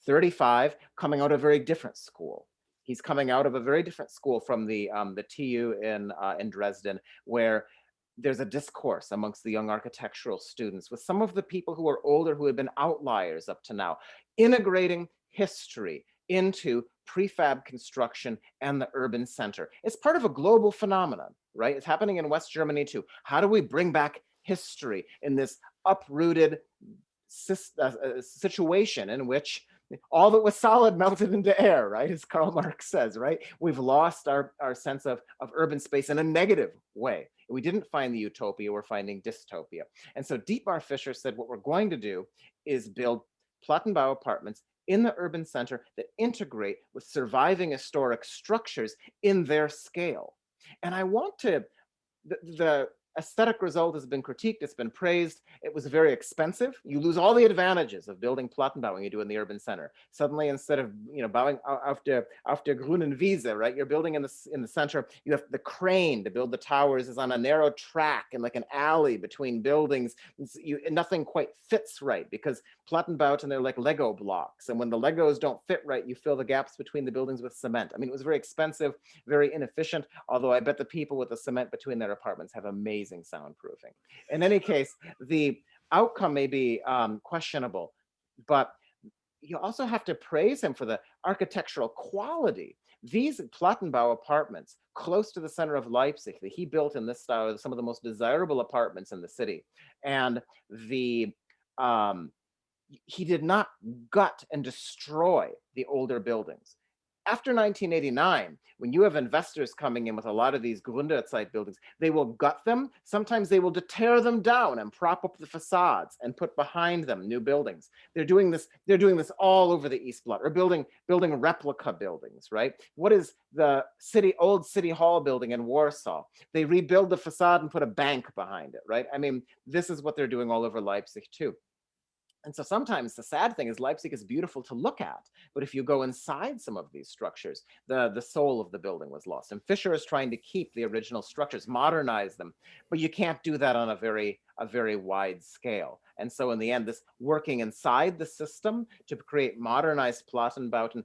35, coming out of a very different school. He's coming out of a very different school from the TU in Dresden, where there's a discourse amongst the young architectural students with some of the people who are older, who had been outliers up to now, integrating history into prefab construction and the urban center. It's part of a global phenomenon, right? It's happening in West Germany too. How do we bring back history in this uprooted situation in which all that was solid melted into air, right? As Karl Marx says, right? We've lost our sense of urban space in a negative way. We didn't find the utopia, we're finding dystopia. And so Deepmar Fischer said, what we're going to do is build Plattenbau apartments in the urban center that integrate with surviving historic structures in their scale. And I want to, the aesthetic result has been critiqued, it's been praised. It was very expensive. You lose all the advantages of building Plattenbau you do in the urban center. Suddenly, instead of bowing auf der grünen Wiese, right? You're building in the center. You have the crane to build the towers is on a narrow track and like an alley between buildings. Nothing quite fits right because Plattenbauten, they're like Lego blocks, and when the Legos don't fit right, you fill the gaps between the buildings with cement. I mean, it was very expensive, very inefficient. Although I bet the people with the cement between their apartments have amazing soundproofing. In any case, the outcome may be questionable, but you also have to praise him for the architectural quality. These Plattenbau apartments close to the center of Leipzig that he built in this style are some of the most desirable apartments in the city. And he did not gut and destroy the older buildings. After 1989, when you have investors coming in with a lot of these Gründerzeit buildings, they will gut them. Sometimes they will tear them down and prop up the facades and put behind them new buildings. They're doing this all over the East Bloc, or building replica buildings, right? What is the old city hall building in Warsaw? They rebuild the facade and put a bank behind it, right? I mean, this is what they're doing all over Leipzig too. And so sometimes the sad thing is Leipzig is beautiful to look at, but if you go inside some of these structures, the soul of the building was lost. And Fischer is trying to keep the original structures, modernize them, but you can't do that on a very wide scale. And so in the end, this working inside the system to create modernized Plattenbauten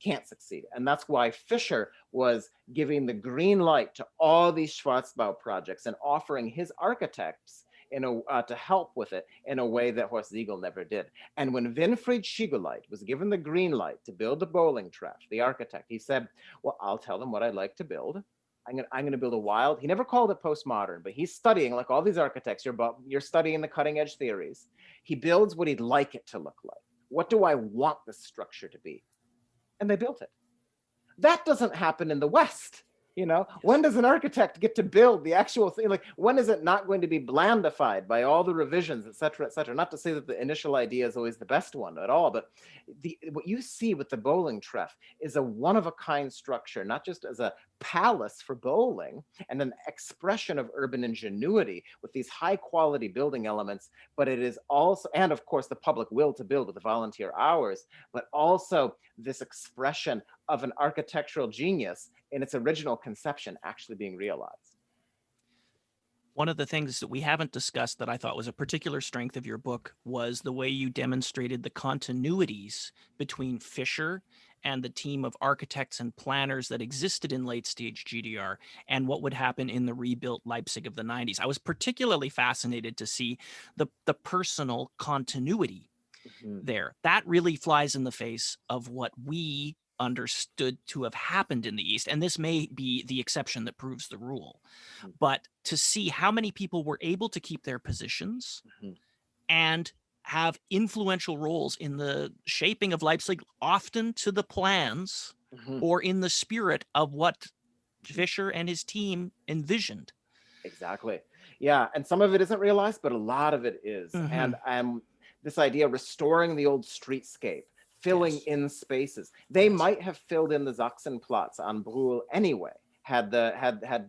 can't succeed. And that's why Fischer was giving the green light to all these Schwarzbau projects and offering his architects to help with it in a way that Horst Siegel never did. And when Winfried Schiegeleit was given the green light to build the bowling track, the architect, he said, well, I'll tell them what I'd like to build. I'm going to build a wild, he never called it postmodern, but he's studying, like all these architects, you're studying the cutting edge theories. He builds what he'd like it to look like. What do I want this structure to be? And they built it. That doesn't happen in the West. Yes. When does an architect get to build the actual thing? Like, when is it not going to be blandified by all the revisions, et cetera, et cetera? Not to say that the initial idea is always the best one at all, but what you see with the bowling treff is a one-of-a-kind structure, not just as a palace for bowling and an expression of urban ingenuity with these high-quality building elements, but it is also, and of course, the public will to build with the volunteer hours, but also this expression of an architectural genius in its original conception actually being realized. One of the things that we haven't discussed that I thought was a particular strength of your book was the way you demonstrated the continuities between Fischer and the team of architects and planners that existed in late stage GDR and what would happen in the rebuilt Leipzig of the 90s. I was particularly fascinated to see the personal continuity there. That really flies in the face of what we understood to have happened in the East. And this may be the exception that proves the rule. But to see how many people were able to keep their positions and have influential roles in the shaping of Leipzig, often to the plans or in the spirit of what Fischer and his team envisioned. Exactly. Yeah. And some of it isn't realized, but a lot of it is. And this idea of restoring the old streetscape, filling in spaces. They might have filled in the Sachsenplatz on Brühl anyway, had the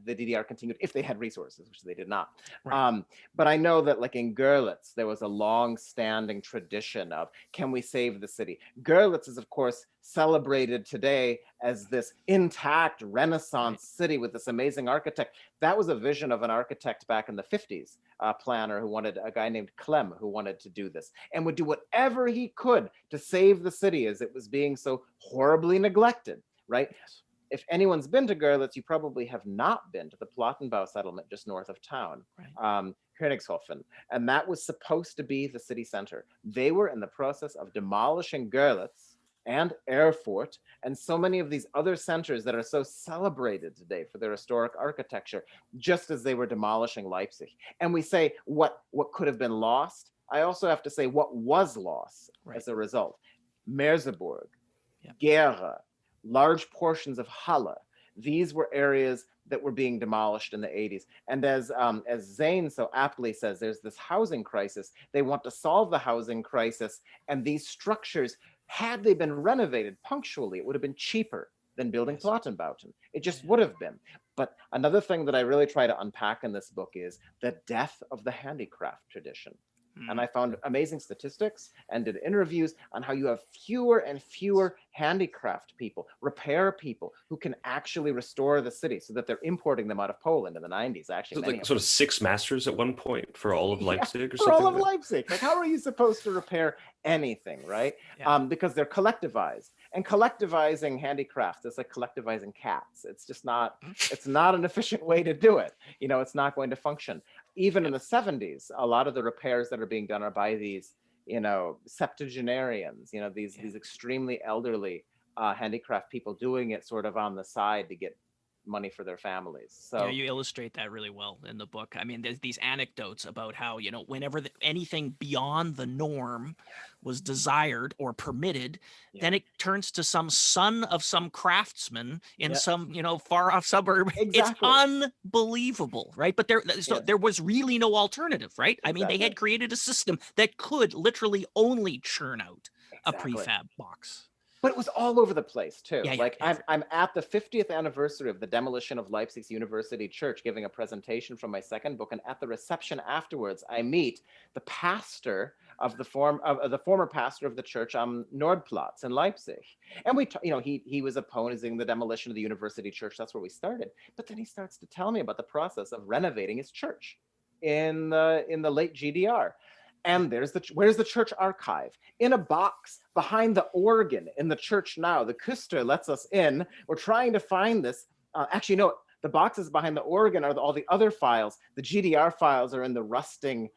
DDR continued, if they had resources, which they did not. Right. But I know that like in Görlitz, there was a long-standing tradition of, can we save the city? Görlitz is, of course, celebrated today as this intact Renaissance city with this amazing architect. That was a vision of an architect back in the 50s, a planner who wanted, a guy named Clem, who wanted to do this and would do whatever he could to save the city as it was being so horribly neglected, right? Yes. If anyone's been to Görlitz, you probably have not been to the Plattenbau settlement just north of town, Königshofen. And that was supposed to be the city center. They were in the process of demolishing Görlitz and Erfurt, and so many of these other centers that are so celebrated today for their historic architecture, just as they were demolishing Leipzig. And we say what could have been lost. I also have to say what was lost as a result. Merseburg, Gera, large portions of Halle. These were areas that were being demolished in the 80s. And as Zane so aptly says, there's this housing crisis. They want to solve the housing crisis. And these structures, had they been renovated punctually, it would have been cheaper than building Plattenbauten. It just would have been. But another thing that I really try to unpack in this book is the death of the handicraft tradition. And I found amazing statistics and did interviews on how you have fewer and fewer handicraft people, repair people who can actually restore the city, so that they're importing them out of Poland in the 90s. Actually, like sort of 6 masters at one point for all of Leipzig, or for something. all of Leipzig. Like, how are you supposed to repair anything, right? Because they're collectivized. And collectivizing handicrafts is like collectivizing cats. It's just not. It's not an efficient way to do it. You know, it's not going to function. Even in the 70s, a lot of the repairs that are being done are by these, you know, septuagenarians, you know, these extremely elderly handicraft people doing it sort of on the side to get money for their families. So you illustrate that really well in the book. I mean, there's these anecdotes about how, you know, whenever anything beyond the norm was desired or permitted, then it turns to some son of some craftsman in some, you know, far off suburb. It's unbelievable, right? But there was really no alternative, right? I mean, they had created a system that could literally only churn out a prefab box. But it was all over the place too. I'm at the 50th anniversary of the demolition of Leipzig's University Church, giving a presentation from my second book, and at the reception afterwards, I meet the pastor of the former pastor of the church on Nordplatz in Leipzig, and he was opposing the demolition of the University Church. That's where we started. But then he starts to tell me about the process of renovating his church in the late GDR. And where's the church archive? In a box behind the organ in the church now. The Küster lets us in. We're trying to find this. Actually, no, the boxes behind the organ are all the other files. The GDR files are in the rusting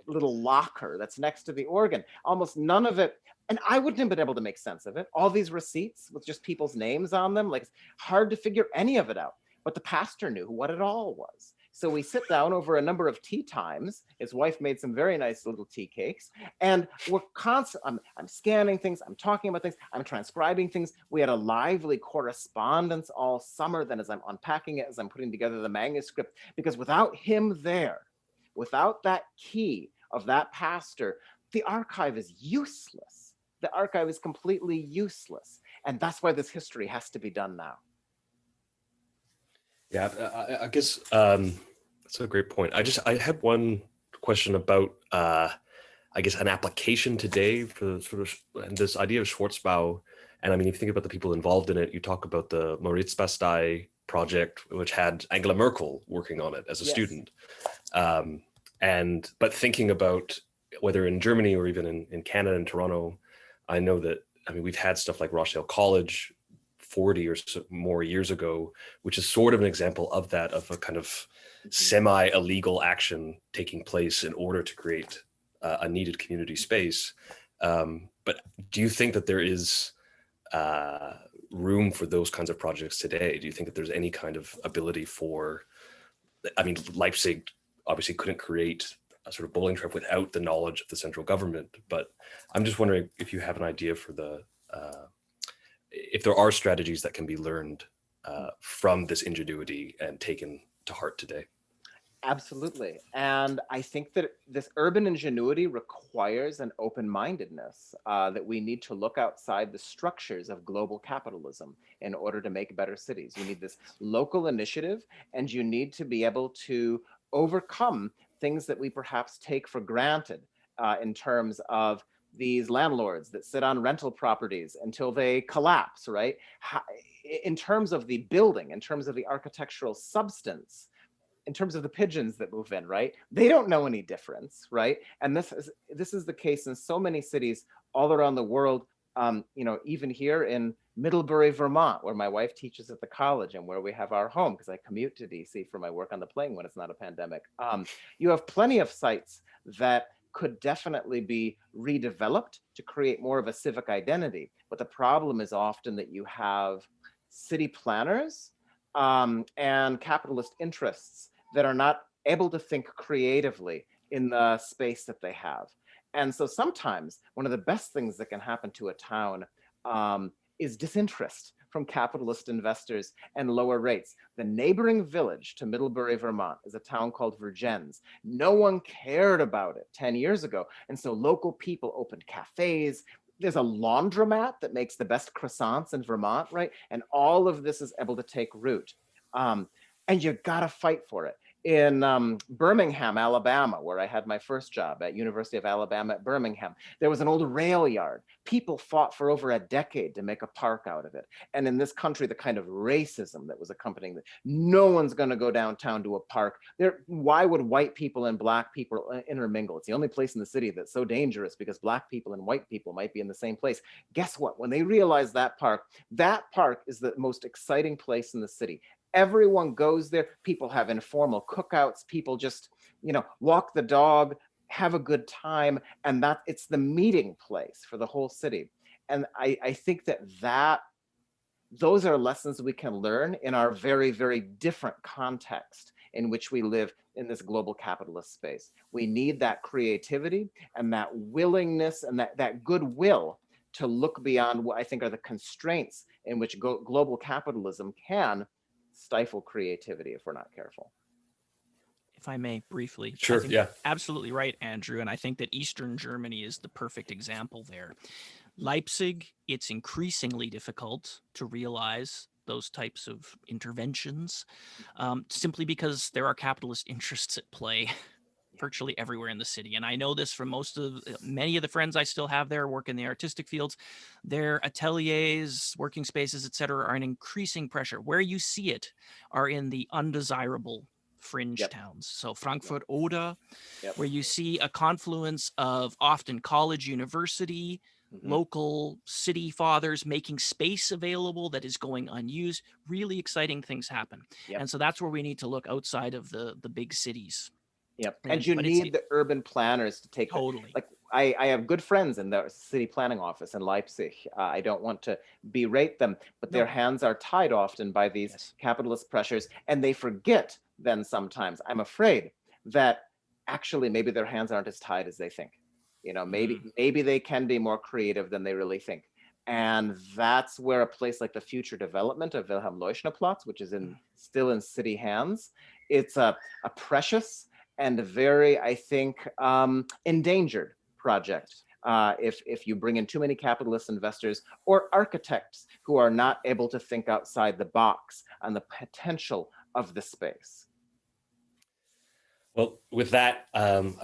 little locker that's next to the organ. Almost none of it. And I wouldn't have been able to make sense of it. All these receipts with just people's names on them, like, it's hard to figure any of it out. But the pastor knew what it all was. So we sit down over a number of tea times. His wife made some very nice little tea cakes, and we're I'm scanning things, I'm talking about things, I'm transcribing things. We had a lively correspondence all summer. Then as I'm unpacking it, as I'm putting together the manuscript, because without him there, without that key of that pastor, the archive is useless. The archive is completely useless. And that's why this history has to be done now. Yeah, I guess that's a great point. I had one question about, I guess, an application today for sort of this idea of Schwarzbau. And I mean, if you think about the people involved in it, you talk about the Moritzbastei project, which had Angela Merkel working on it as a student. But thinking about whether in Germany or even in Canada and Toronto, I know that, I mean, we've had stuff like Rochdale College 40 or so more years ago, which is sort of an example of that, of a kind of semi-illegal action taking place in order to create a needed community space. But do you think that there is room for those kinds of projects today? Do you think that there's any kind of ability for, I mean, Leipzig obviously couldn't create a sort of bowling trip without the knowledge of the central government, but I'm just wondering if you have an idea for if there are strategies that can be learned from this ingenuity and taken to heart today. Absolutely. And I think that this urban ingenuity requires an open-mindedness, that we need to look outside the structures of global capitalism in order to make better cities. You need this local initiative, and you need to be able to overcome things that we perhaps take for granted in terms of these landlords that sit on rental properties until they collapse, right? In terms of the building, in terms of the architectural substance, in terms of the pigeons that move in, right? They don't know any difference, right? And this is the case in so many cities all around the world. You know, even here in Middlebury, Vermont, where my wife teaches at the college and where we have our home, because I commute to DC for my work on the plane when it's not a pandemic. You have plenty of sites that could definitely be redeveloped to create more of a civic identity. But the problem is often that you have city planners and capitalist interests that are not able to think creatively in the space that they have. And so sometimes one of the best things that can happen to a town is disinterest from capitalist investors and lower rates. The neighboring village to Middlebury, Vermont is a town called Vergennes. No one cared about it 10 years ago. And so local people opened cafes. There's a laundromat that makes the best croissants in Vermont, right? And all of this is able to take root. And you gotta fight for it. In Birmingham, Alabama, where I had my first job at University of Alabama at Birmingham, there was an old rail yard. People fought for over a decade to make a park out of it. And in this country, the kind of racism that was accompanying that, no one's gonna go downtown to a park. Why would white people and black people intermingle? It's the only place in the city that's so dangerous because black people and white people might be in the same place. Guess what? When they realized that park is the most exciting place in the city. Everyone goes there. People have informal cookouts. People just, walk the dog, have a good time. And it's the meeting place for the whole city. And I think that those are lessons we can learn in our very, very different context in which we live in this global capitalist space. We need that creativity and that willingness and that goodwill to look beyond what I think are the constraints in which global capitalism can stifle creativity if we're not careful. If I may briefly. Sure, yeah. Absolutely right, Andrew. And I think that Eastern Germany is the perfect example there. Leipzig, it's increasingly difficult to realize those types of interventions simply because there are capitalist interests at play virtually everywhere in the city. And I know this from many of the friends I still have there work in the artistic fields. Their ateliers, working spaces, et cetera, are an increasing pressure. Where you see it are in the undesirable fringe towns. So Frankfurt Oder, where you see a confluence of often college, university, local city fathers making space available that is going unused. Really exciting things happen. And so that's where we need to look outside of the big cities. And you need the urban planners to take totally. Like I have good friends in the city planning office in Leipzig. I don't want to berate them, but their hands are tied often by these capitalist pressures, and they forget then sometimes, I'm afraid, that actually maybe their hands aren't as tied as they think. Maybe they can be more creative than they really think. And that's where a place like the future development of Wilhelm Leuschnerplatz, which is still in city hands, it's a precious and a very, I think, endangered project if you bring in too many capitalist investors or architects who are not able to think outside the box on the potential of the space. Well, with that,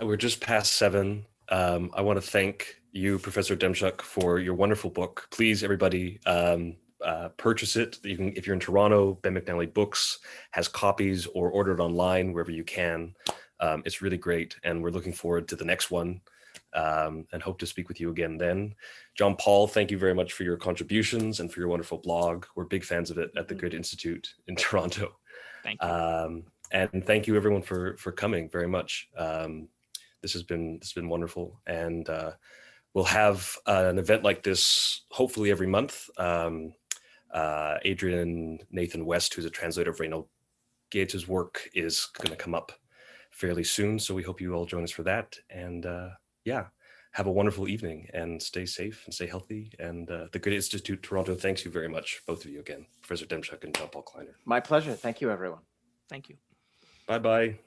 we're just past 7. I want to thank you, Professor Demshuk, for your wonderful book. Please, everybody, purchase it. You can, if you're in Toronto, Ben McNally Books has copies, or order it online wherever you can. It's really great, and we're looking forward to the next one, and hope to speak with you again then. John Paul, thank you very much for your contributions and for your wonderful blog. We're big fans of it at the Goethe Institute in Toronto. Thank you. And thank you everyone for coming very much. This has been wonderful, and we'll have an event like this hopefully every month. Adrian Nathan West, who's a translator of Reinhold Goethe's work, is going to come up fairly soon, so we hope you all join us for that. And have a wonderful evening, and stay safe and stay healthy. And the Goethe Institute Toronto thanks you very much, both of you again, Professor Demshuk and John Paul Kleiner. My pleasure. Thank you, everyone. Thank you. Bye-bye.